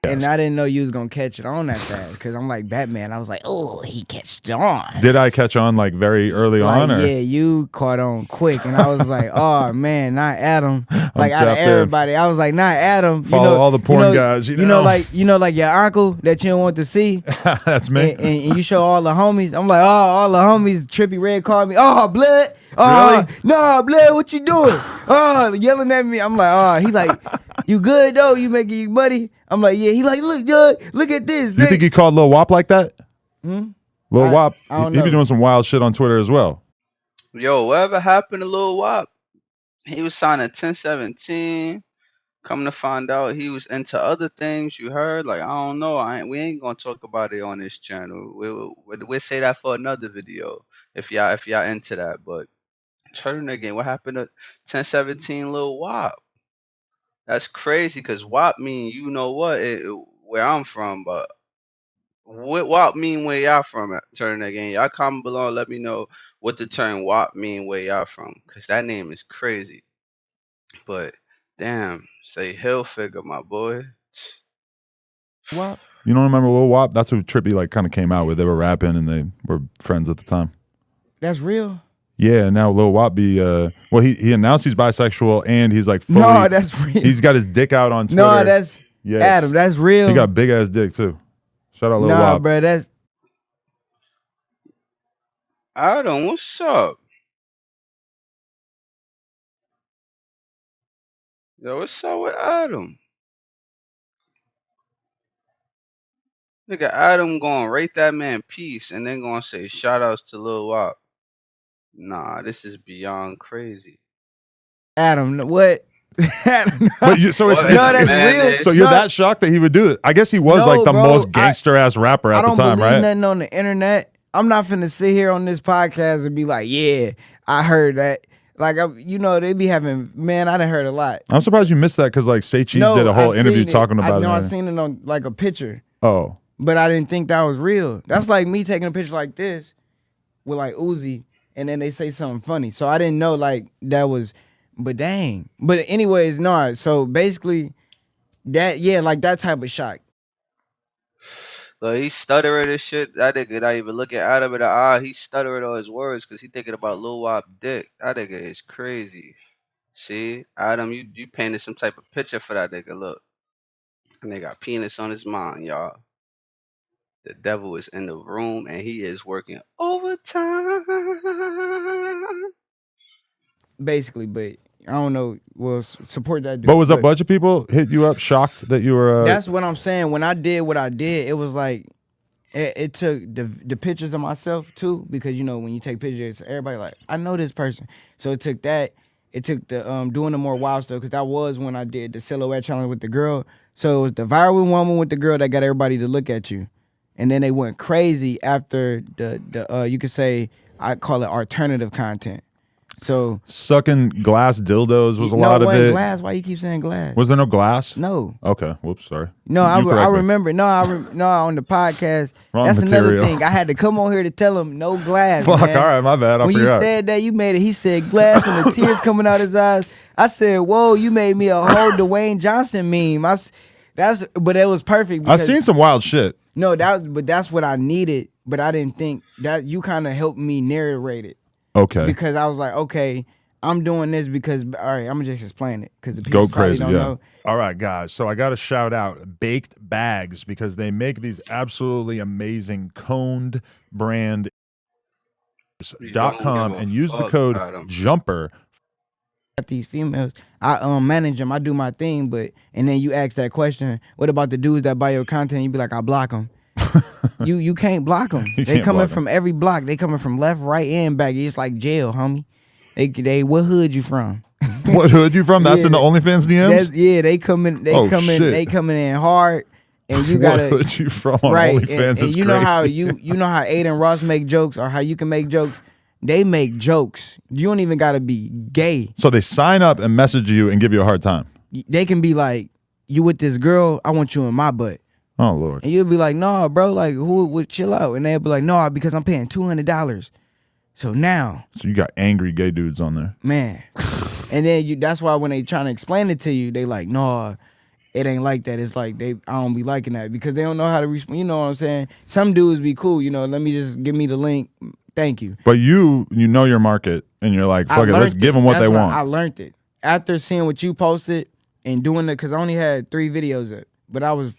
And I didn't know you was gonna catch it on that fast, because I'm like Batman. I was like, oh, he catched it on.
Did I catch on like very early on? Or?
Yeah, you caught on quick, and I was like, oh man, not Adam. Like out of everybody, I was like, not Adam.
Follow all the porn guys. You know,
like your uncle that you don't want to see.
That's me.
And you show all the homies. I'm like, oh, all the homies. Trippy Red called me. Oh, blood. Oh,
really?
No, blood. What you doing? Oh, yelling at me. I'm like, oh, he like, you good though? You making you money? I'm like, yeah. He like, look, Judge, look at this.
You think he called Lil Wop like that?
Lil
Wop, he be doing some wild shit on Twitter as well.
Yo, whatever happened to Lil Wop? He was signed at 1017. Come to find out, he was into other things. You heard? Like, I don't know. We ain't gonna talk about it on this channel. We'll say that for another video if y'all into that. But Turtleneck again, what happened to 1017 Lil Wop? That's crazy, because WAP mean, you know what, where I'm from, but what WAP mean where y'all from at Turtleneck again? Y'all comment below and let me know what the term WAP mean where y'all from, because that name is crazy. But damn, say Hilfigerrr, my boy.
WAP?
You don't remember Lil Wop? That's who Trippy like kind of came out with. They were rapping and they were friends at the time.
That's real?
Yeah, now Lil Wop be well, he announced he's bisexual and he's like fully,
no, that's real.
He's got his dick out on Twitter.
No, that's Adam, that's real.
He got big ass dick too. Shout out Lil Wop.
Bro,
Adam, what's up? Yo, what's up with Adam? Nigga, Adam gonna rate that man peace and then gonna say shout outs to Lil Wop. Nah, this is beyond crazy.
Adam, what? Adam,
But you, so it's
What
you,
in
no,
the
that's real.
so
madness?
you're
No,
that shocked that he would do it? I guess he was like
no,
the
bro.
most gangster ass rapper
I
at the
don't
time,
believe
right?
nothing on the internet. I'm not finna sit here on this podcast and be like, yeah, I heard that. Like, they be having, man, I done heard a lot.
I'm surprised you missed that because like Say Cheese did
No,
a
I
whole interview
seen it.
talking
I
about
know I
it.
seen it on like a picture,
Oh,
but I didn't think that was real. That's like me taking a picture like this with like Uzi, and then they say something funny. So I didn't know like that was, but dang. But anyways, no. So basically, that yeah, like that type of shock.
Look, he stuttering and shit. That nigga not even looking at him in the eye. He stuttering on his words because he thinking about Lil Wop dick. That nigga is crazy. See, Adam, you painted some type of picture for that nigga. Look, and they got penis on his mind, y'all. The devil is in the room and he is working overtime.
Basically, but I don't know. Well, support that
but
dude.
was a
But
bunch of people hit you up shocked that you were?
that's what I'm saying. When I did what I did, it was like it took the pictures of myself too, because when you take pictures, everybody like I know this person. So it took that. It took the doing the more wild stuff, because that was when I did the silhouette challenge with the girl. So it was the viral woman with the girl that got everybody to look at you, and then they went crazy after the you could say I call it alternative content. So
Sucking glass dildos was a
no,
lot
it
of
wasn't
it.
glass. Why you keep saying glass?
Was there no glass?
No.
Okay. Whoops. Sorry.
No,
You
I
correct me.
remember. No, no, on the podcast.
Wrong
That's another
material.
thing. I had to come on here to tell him no glass,
Fuck.
man.
All right. My bad. I
When you
forgot.
said that, you made it. He said glass and the tears coming out his eyes. I said, whoa, you made me a whole Dwayne Johnson meme. But it was perfect
I've
because
seen some wild shit.
no, but that's what I needed. But I didn't think that you kind of helped me narrate it.
Okay.
Because I was like, okay, I'm doing this because all right, I'm gonna just explain it because the
Go
people probably
crazy.
don't
Yeah.
know.
All right, guys. So I got to shout out Baked Bags because they make these absolutely amazing coned brand
You don't give
.com
a
and use the
fuck,
code
Adam.
JUMPER.
These females, I manage them, I do my thing, but and then you ask that question, what about the dudes that buy your content? You be like, I block them. You can't block them.
You
They
can't
coming
block 'em.
from every block. They coming from left, right, and back. It's like jail, homie. They what hood you from?
What hood you from? That's
Yeah,
in the OnlyFans DMs?
they coming
Oh, shit.
in hard, and you
What
gotta
hood you from on
right.
OnlyFans
And
is
you know how
crazy.
you know how Aiden Ross make jokes or how you can make jokes. They make jokes. You don't even gotta be gay.
So they sign up and message you and give you a hard time.
They can be like, you with this girl, I want you in my butt.
Oh, Lord.
And you'll be like, nah, bro, like who would chill out? And they'll be like, nah, because I'm paying $200. So now,
So you got angry gay dudes on there.
man. And then that's why when they trying to explain it to you, they like, nah, it ain't like that. It's like I don't be liking that because they don't know how to respond. You know what I'm saying? Some dudes be cool, let me just give me the link. Thank you.
But you know your market and you're like, fuck it, let's give them what
That's
they
why
want.
I learned it. After seeing what you posted and doing it, because I only had 3 videos up, but I was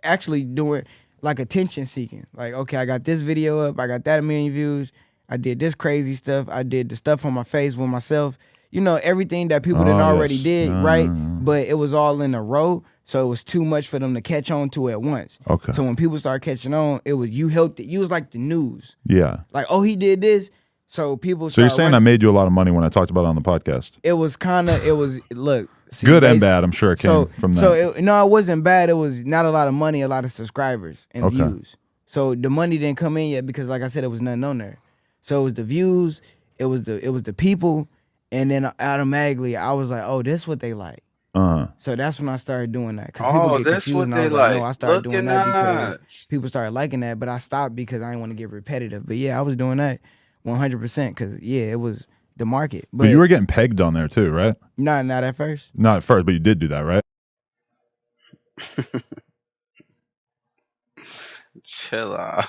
actually doing like attention seeking. Like, okay, I got this video up, I got that million views, I did this crazy stuff, I did the stuff on my face with myself. Everything that people that already
yes.
did, right? But it was all in a row, so it was too much for them to catch on to at once.
Okay.
So when people start catching on, it was you helped it. You was like the news.
Yeah.
Like, oh, he did this. So people.
So you're saying I made you a lot of money when I talked about it on the podcast?
It was look. See,
good and bad. I'm sure it came from that.
So it wasn't bad. It was not a lot of money, a lot of subscribers and views. So the money didn't come in yet because, like I said, it was nothing on there. So it was the views, it was the people, and then automatically I was like, oh, this what they like. So that's when I started doing that. Cause people get
That's
confused,
what
and I
they
was like,
like.
no, I started doing
Looking
that because
at.
people started liking that, but I stopped because I didn't want to get repetitive. But yeah, I was doing that 100% because it was the market.
But you were getting pegged on there too, right?
Not at first.
Not at first, but you did do that, right?
Chill out.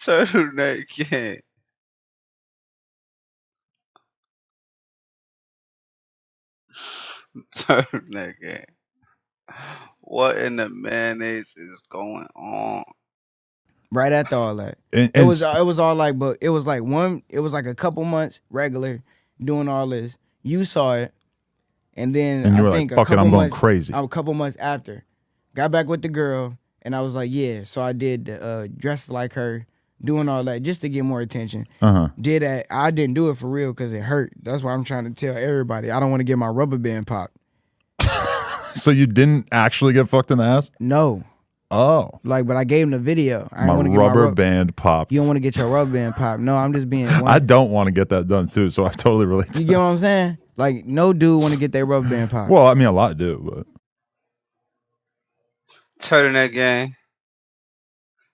Turtleneck gang. Turtleneck gang. What in the mayonnaise is going on?
Right after all that,
And,
it
and
was all like, but it was like a couple months regular doing all this. You saw it, and then
and
I
you were like,
think
fuck it, I'm going crazy.
a couple months after, got back with the girl, and I was like, yeah. So I did dressed like her, doing all that just to get more attention. Did that. I didn't do it for real because it hurt. That's why I'm trying to tell everybody. I don't want to get my rubber band popped.
So you didn't actually get fucked in the ass?
No.
Oh.
Like, but I gave him the video. I
My
don't want to get
rubber band popped.
You don't want to get your rubber band popped. No, I'm just being.
I don't want to get that done too, so I totally relate to
You get what I'm saying? Like, no dude want to get their rubber band popped.
Well, I mean, a lot do, but.
Turtleneck gang.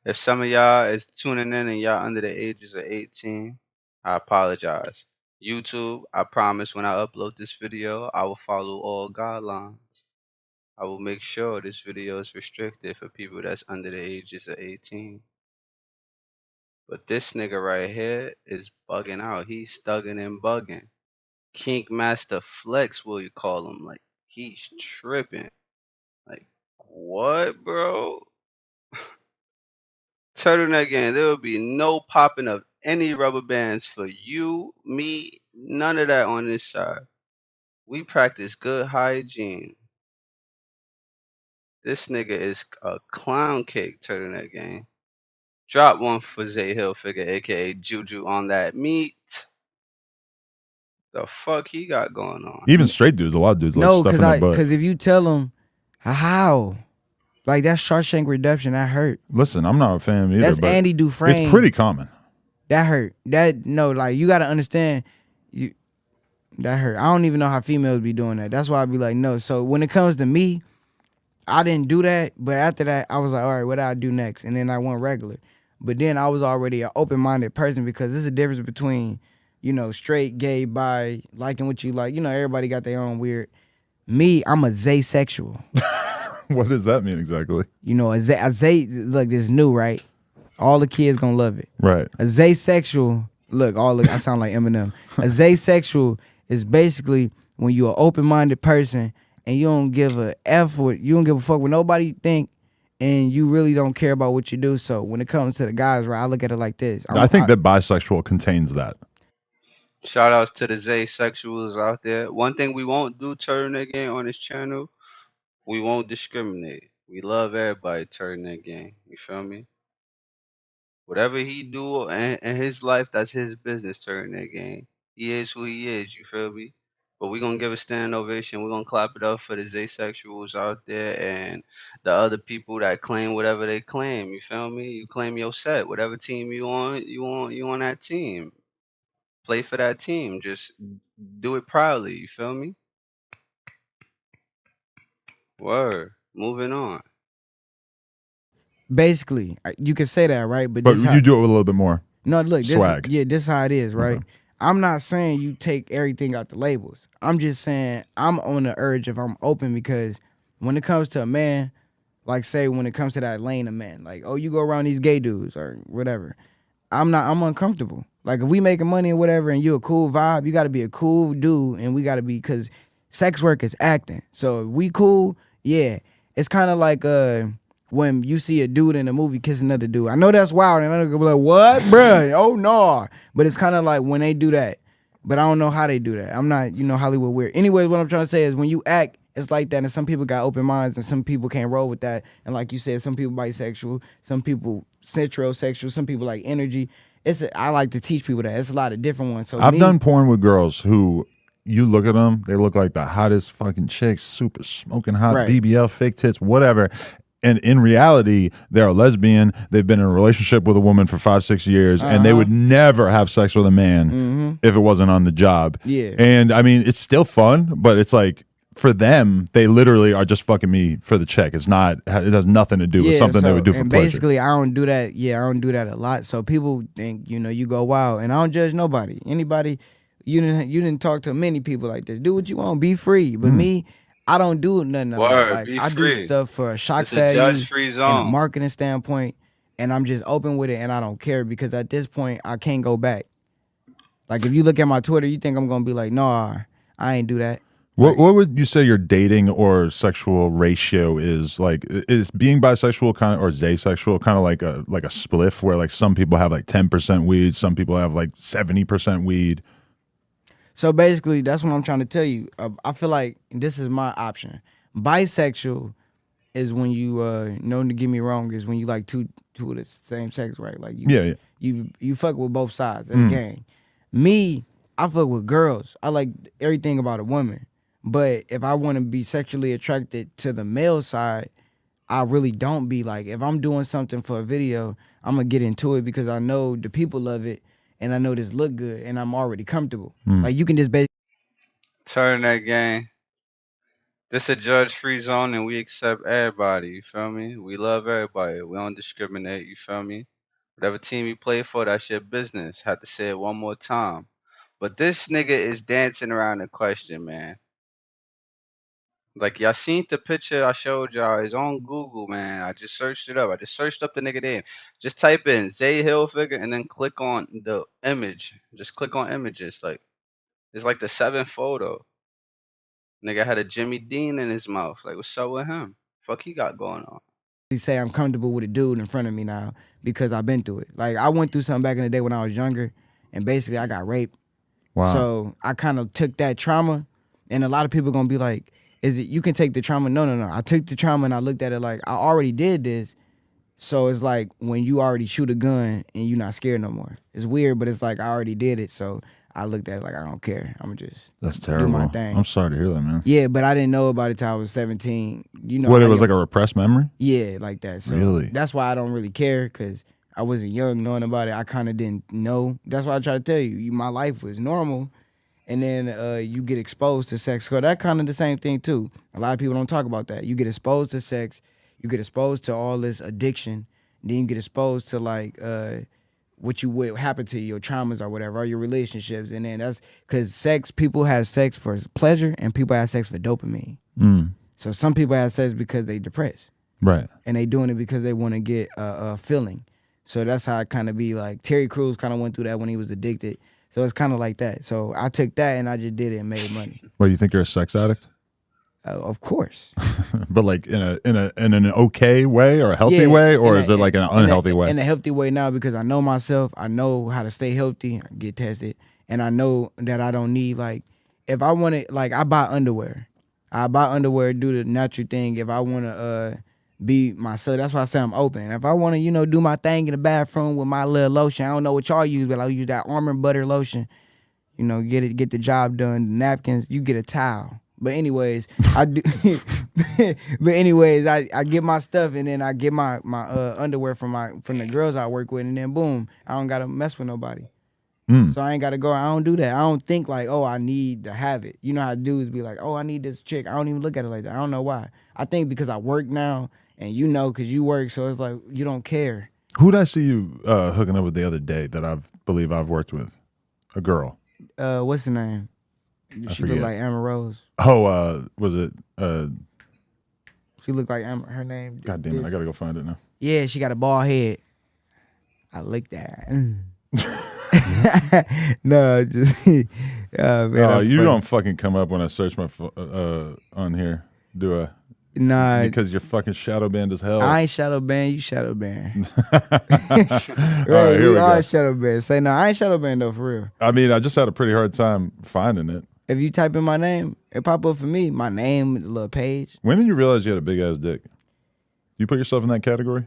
If some of y'all is tuning in and y'all under the ages of 18, I apologize. YouTube, I promise when I upload this video, I will follow all guidelines. I will make sure this video is restricted for people that's under the ages of 18. But this nigga right here is bugging out. He's stugging and bugging. Kink Master Flex, will you call him? Like, he's tripping. Like, what, bro? Turtleneck gang, there will be no popping of any rubber bands for you, me, none of that on this side. We practice good hygiene. This nigga is a clown cake, Turtleneck gang. Drop one for Zay Hilfigerrr, aka JuJu, on that meat. The fuck he got going on?
Even straight dudes, a lot of dudes like stuff in their butt.
Because if you tell them, how? Like, that's Shawshank Redemption. That hurt.
Listen, I'm not a fan either.
That's
but
Andy Dufresne.
It's pretty common.
That hurt. Like, you got to understand. That hurt. I don't even know how females be doing that. That's why I be like, no. So when it comes to me, I didn't do that. But after that, I was like, all right, what do I do next? And then I went regular. But then I was already an open-minded person because there's a difference between, straight, gay, bi, liking what you like. Everybody got their own weird. Me, I'm a Zay-sexual.
What does that mean exactly?
A Zay, look, this new, right? All the kids gonna love it.
Right.
A Zay-sexual, I sound like Eminem. A Zay-sexual is basically when you're an open-minded person and you don't give a you don't give a fuck what nobody think, and you really don't care about what you do. So when it comes to the guys, right, I look at it like this.
I think that bisexual contains that.
Shout outs to the Zay-sexuals out there. One thing we won't do, Turtleneck gang, on this channel, we won't discriminate. We love everybody, Turtleneck gang. You feel me? Whatever he do in his life, that's his business, Turtleneck gang. He is who he is, you feel me? But we're going to give a standing ovation. We're going to clap it up for the Zay-sexuals out there and the other people that claim whatever they claim. You feel me? You claim your set. Whatever team you on that team. Play for that team. Just do it proudly. You feel me? Word. Moving on.
Basically, you can say that, right?
But you do it with a little bit more.
No, look,
swag.
This how it is, right?
Okay.
I'm not saying you take everything out the labels. I'm just saying I'm on the urge if I'm open, because when it comes to a man, like say when it comes to that lane of men, like, oh, you go around these gay dudes or whatever, I'm uncomfortable. Like, if we making money or whatever and you a cool vibe, you got to be a cool dude, and we got to be, because sex work is acting. So if we cool, yeah. It's kind of like when you see a dude in a movie kiss another dude. I know that's wild, and I'm gonna be like, what, bruh? Oh no. But it's kind of like when they do that, but I don't know how they do that. I'm not, Hollywood weird. Anyways, what I'm trying to say is when you act, it's like that, and some people got open minds, and some people can't roll with that. And like you said, some people bisexual, some people centrosexual, some people like energy. I like to teach people that. It's a lot of different ones. So
I've done porn with girls who, you look at them, they look like the hottest fucking chicks, super smoking hot, right. BBL, fake tits, whatever. And in reality, they're a lesbian. They've been in a relationship with a woman for 5-6 years, and they would never have sex with a man if it wasn't on the job.
Yeah.
And I mean, it's still fun, but it's like, for them, they literally are just fucking me for the check. It has nothing to do with something they would do for pleasure.
Basically, I don't do that. Yeah, I don't do that a lot. So people think, you go wild, and I don't judge nobody. Anybody, you didn't talk to many people like this. Do what you want, be free. But me, I don't do nothing.
Word,
like I do stuff for a shock value and a marketing standpoint, and I'm just open with it, and I don't care, because at this point I can't go back. Like, if you look at my Twitter, you think I'm gonna be like, nah, I ain't do that.
What would you say your dating or sexual ratio is? Like, is being bisexual kind of, or is asexual kind of like a spliff where like some people have like 10% weed, some people have like 70% weed.
So basically, that's what I'm trying to tell you. I feel like this is my option. Bisexual is when you no, to get me wrong, is when you like two of the same sex, right? Like
Yeah.
you fuck with both sides of the game. Me, I fuck with girls. I like everything about a woman. But if I want to be sexually attracted to the male side, I really don't be like, if I'm doing something for a video, I'm gonna get into it because I know the people love it and I know this look good and I'm already comfortable. Like you can just basically
Turtleneck gang. This a judge-free zone, and we accept everybody. You feel me? We love everybody. We don't discriminate. You feel me? Whatever team you play for, that's your business. Had to say it one more time. But this nigga is dancing around the question, man. Like y'all seen the picture I showed y'all. It's on Google, man. I just searched it up. I just searched up the nigga name. Just type in Zay Hilfiger and then click on the image. Just click on images. Like it's like the seventh photo. Nigga had a Jimmy Dean in his mouth. Like what's up with him? Fuck he got going on.
say I'm comfortable with a dude in front of me now because I've been through it. Like I went through something back in the day when I was younger and basically I got raped.
Wow.
So I kind of took that trauma and a lot of people gonna be like, is it you can take the trauma? No. I took the trauma and I looked at it like I already did this. So it's like when you already shoot a gun and you're not scared no more. It's weird, but it's like I already did it. So I looked at it like I don't care. I'm gonna just
That's terrible.
do my thing.
I'm sorry to hear that, man.
Yeah, but I didn't know about it till I was 17. You know
what, it was like a repressed memory?
Yeah, like that. So
really?
That's why I don't really care because I wasn't young knowing about it. I kind of didn't know. That's why I try to tell you, my life was normal. And then you get exposed to sex. So that kind of the same thing too. A lot of people don't talk about that. You get exposed to sex. You get exposed to all this addiction. Then you get exposed to like what happened to your traumas or whatever, or your relationships. And then that's because people have sex for pleasure and people have sex for dopamine. So some people have sex because they depressed.
Right.
And they doing it because they want to get a feeling. So that's how it kind of be like. Terry Crews kind of went through that when he was addicted. So it's kind of like that. So I took that and I just did it and made money.
Well, you think you're a sex addict?
Of course.
But like in an okay way or a healthy way, or is it like an unhealthy way?
In a healthy way now because I know myself. I know how to stay healthy. I get tested, and I know that I don't need like if I want to like I buy underwear. I buy underwear, do the natural thing. If I want to be myself, that's why I say I'm open. If I want to do my thing in the bathroom with my little lotion, I don't know what y'all use, but I use that almond butter lotion. Get the job done. Napkins, you get a towel. But anyways, I do. But anyways, I get my stuff and then I get my underwear from the girls I work with, and then boom, I don't gotta mess with nobody. So I ain't gotta go. I don't do that. I don't think like, oh, I need to have it. You know how dudes be like, oh, I need this chick. I don't even look at it like that. I don't know why. I think because I work now, and because you work, so it's like you don't care.
Who'd I see you hooking up with the other day that I believe I've worked with? A girl.
What's the name? She looked like Amber Rose.
Oh, was it?
She looked like Amber. Her name.
God damn it! I gotta go find it now.
Yeah, she got a bald head. I licked that. No, just. Man,
you don't fucking come up when I search my on here, do I?
Nah.
Because you're fucking shadow banned as hell.
I ain't shadow banned. You shadow banned.
Right, here we
are
go.
shadow banned. Say no, I ain't shadow banned though, for real.
I mean, I just had a pretty hard time finding it.
If you type in my name, it pop up for me. My name, the little page.
When did you realize you had a big ass dick? You put yourself in that category?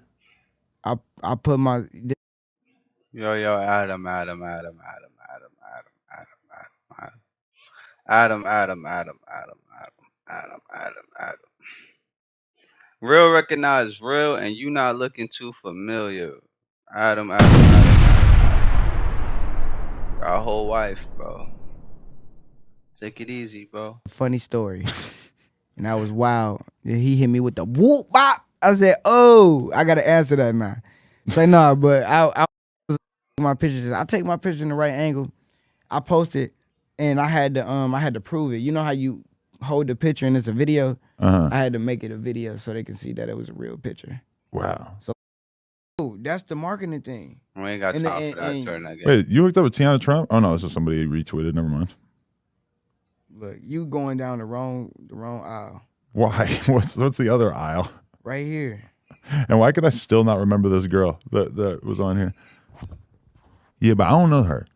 I put my.
Yo, Adam. Real recognize real, and you not looking too familiar. Adam. Our whole wife, bro. Take it easy, bro.
Funny story. And that was wild. He hit me with the whoop bop. I said, oh, I gotta answer that now. Say no, but I my pictures. I take my picture in the right angle. I post it, and I had to prove it. You know how you hold the picture and it's a video?
Uh-huh.
I had to make it a video so they can see that it was a real picture.
Wow.
So that's the marketing thing.
We ain't got time for that. Turn that game.
Wait, you hooked up with Tiana Trump? Oh no, this is somebody retweeted. Never mind.
Look, you going down the wrong aisle.
Why? What's the other aisle?
Right here.
And why could I still not remember this girl that was on here? Yeah, but I don't know her.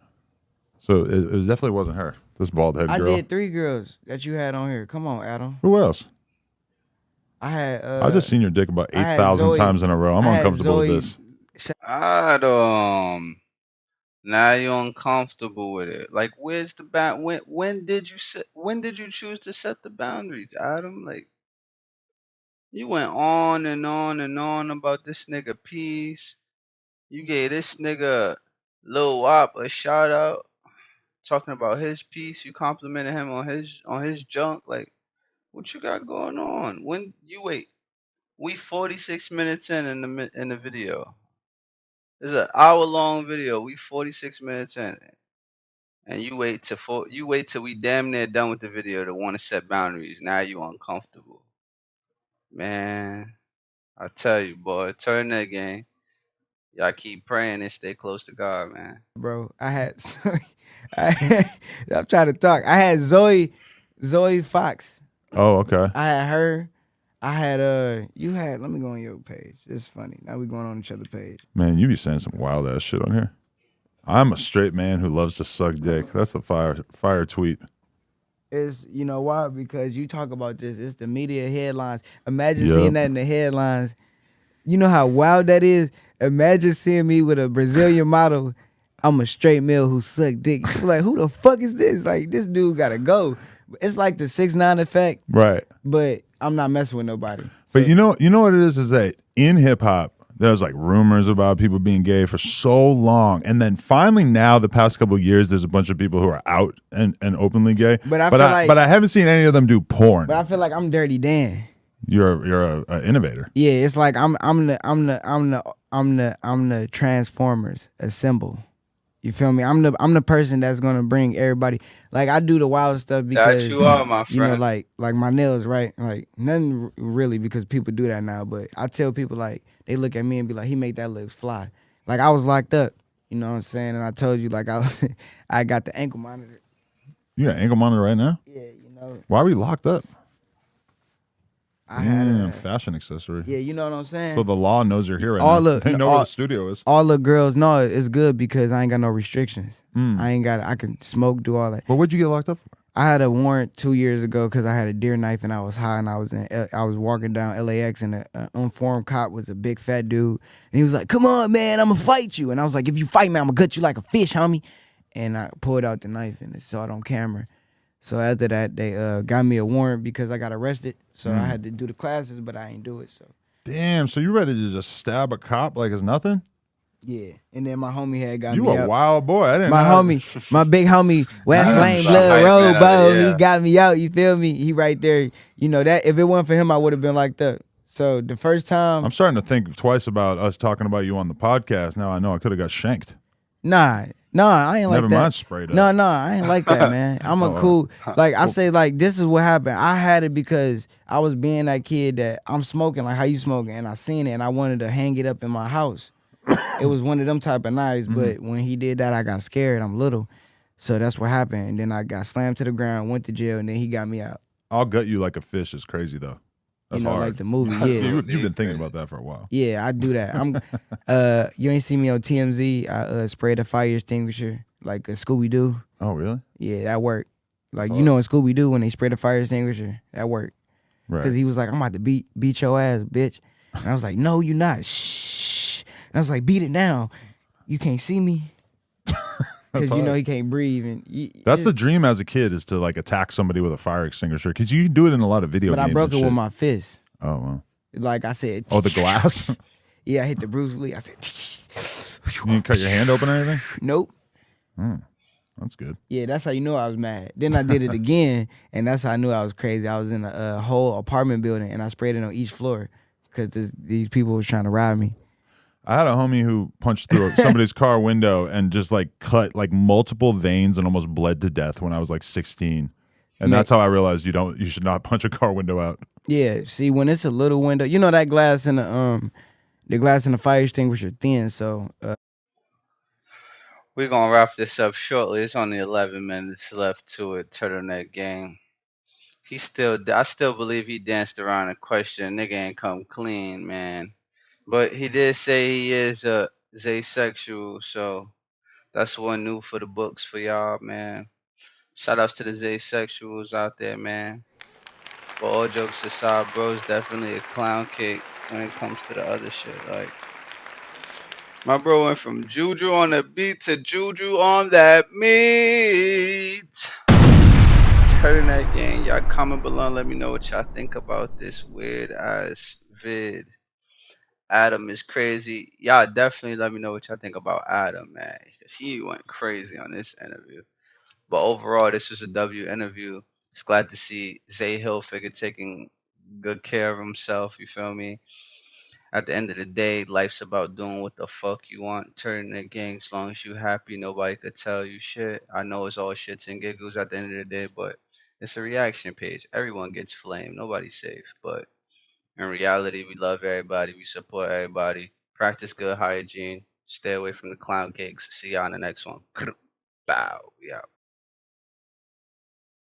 So it definitely wasn't her. This bald head
I
girl.
did 3 girls that you had on here. Come on, Adam.
Who else?
I had
I just seen your dick about
I had
8,000
Zoe-
times in a row. I'm
I had
uncomfortable with
Zoe-
this.
Adam, now you're uncomfortable with it. Like, where's the when did you choose to set the boundaries, Adam? Like, you went on and on and on about this nigga piece. You gave this nigga Lil Wop a shout out, talking about his piece. You complimented him on his junk. Like, what you got going on? When you wait, we 46 minutes in the video. It's an hour long video. We 46 minutes in, and you wait till we damn near done with the video to want to set boundaries. Now you uncomfortable, man. I tell you, boy, turn that game. Y'all keep praying and stay close to God, man.
bro. I had I'm trying to talk. I had Zoe Fox.
Oh, okay.
I had her. I had you had let me go on your page. It's funny. Now we going on each other's page.
Man, you be saying some wild ass shit on here. I'm a straight man who loves to suck dick. That's a fire tweet.
It's you know why? Because you talk about this. It's the media headlines. Imagine
Yup.
seeing that in the headlines. You know how wild that is? Imagine seeing me with a Brazilian model. I'm a straight male who suck dick. You're like, who the fuck is this? Like, this dude gotta go. It's like the 6ix9ine effect,
Right.
but I'm not messing with nobody.
But
So-
you know what it is that in hip hop there's like rumors about people being gay for so long, and then finally now the past couple of years there's a bunch of people who are out and openly gay.
But I feel like-
but I haven't seen any of them do porn.
But I feel like I'm Dirty Dan.
You're a innovator.
Yeah, it's like I'm the Transformers assemble. You feel me? I'm the person that's gonna bring everybody. Like I do the wild stuff because
That you are, my friend.
you know, like my nails, right? Like nothing really because people do that now. But I tell people like they look at me and be like, he made that look fly. Like I was locked up, you know what I'm saying? And I told you like I got the ankle monitor.
You got ankle monitor right now?
Yeah, you know.
Why are we locked up?
I had a
fashion accessory.
yeah, you know what I'm saying.
So the law knows you're here right
All
now.
the-
They know where the studio is.
All the girls know it's good because I ain't got no restrictions.
Mm.
I can smoke, do all that.
Well, what'd you get locked up for?
I had a warrant 2 years ago because I had a deer knife and I was high and I was walking down LAX and an unformed cop was a big fat dude and he was like, "Come on, man, I'ma fight you." And I was like, "If you fight me, I'ma gut you like a fish, homie." And I pulled out the knife and it saw it on camera. So after that, they got me a warrant because I got arrested. So I had to do the classes, but I ain't do it. So
Damn, so you ready to just stab a cop like it's nothing?
yeah. And then my homie had got
You
me
a
out.
wild boy. I didn't
My
know.
homie, my big homie, West
Nice.
Lane
Nice
Blood
man
Road,
out
bro.
there, yeah.
He got me out. You feel me? He right there. You know that if it wasn't for him, I would have been locked up. So the first time,
I'm starting to think twice about us talking about you on the podcast. Now I know I could have got shanked.
nah, I ain't like
Never
that.
mind sprayed up.
No, I ain't like that, man. I'm a
Oh.
cool. Like I say, like this is what happened. I had it because I was being that kid that I'm smoking, like how you smoking, and I seen it, and I wanted to hang it up in my house. It was one of them type of nights, but when he did that, I got scared. I'm little, so that's what happened. And then I got slammed to the ground, went to jail, and then he got me out.
I'll gut you like a fish is crazy though. That's
you know,
hard.
like the movie. Yeah,
You've been thinking about that for a while.
yeah, I do that. I'm. You ain't see me on TMZ. I sprayed a fire extinguisher like a Scooby Doo.
Oh really?
Yeah, that worked. Like
Hard.
you know in Scooby Doo when they spray the fire extinguisher, that worked.
Right.
Cause he was like, "I'm about to beat your ass, bitch," and I was like, "No, you're not." Shh. And I was like, "Beat it now. You can't see me." Cause you know he can't breathe, and
That's the dream as a kid is to like attack somebody with a fire extinguisher because you can do it in a lot of video
But
games.
I broke
and
it
shit.
with my fist.
Oh well.
Like I said.
Oh, the glass.
Yeah, I hit the Bruce Lee. I said.
You didn't cut your hand open or anything?
Nope.
That's good.
Yeah, that's how you know I was mad. Then I did it again, and that's how I knew I was crazy. I was in a whole apartment building, and I sprayed it on each floor because these people was trying to rob me.
I had a homie who punched through somebody's car window and just like cut like multiple veins and almost bled to death when I was like 16. And that's how I realized you should not punch a car window out.
Yeah, see, when it's a little window, you know that glass in the glass in the fire extinguisher thin, so
We're gonna wrap this up shortly. It's only 11 minutes left to it. Turtleneck gang. I still believe he danced around a question. Nigga ain't come clean, man. But he did say he is a asexual, so that's one new for the books for y'all, man. Shout outs to the asexuals out there, man. But all jokes aside, bro's definitely a clown cake when it comes to the other shit. Like my bro went from JuJu on the beat to JuJu on that meat. Turtleneck gang, y'all comment below and let me know what y'all think about this weird ass vid. Adam is crazy. Y'all definitely let me know what y'all think about Adam, man. Because he went crazy on this interview. But overall, this was a W interview. It's glad to see Zay Hilfiger taking good care of himself. You feel me? At the end of the day, life's about doing what the fuck you want, turning the gang. As long as you happy, nobody could tell you shit. I know it's all shits and giggles at the end of the day, but it's a reaction page. Everyone gets flamed. Nobody's safe. But in reality, we love everybody. We support everybody. Practice good hygiene. Stay away from the clown cakes. See y'all in the next one. Bow. Yeah.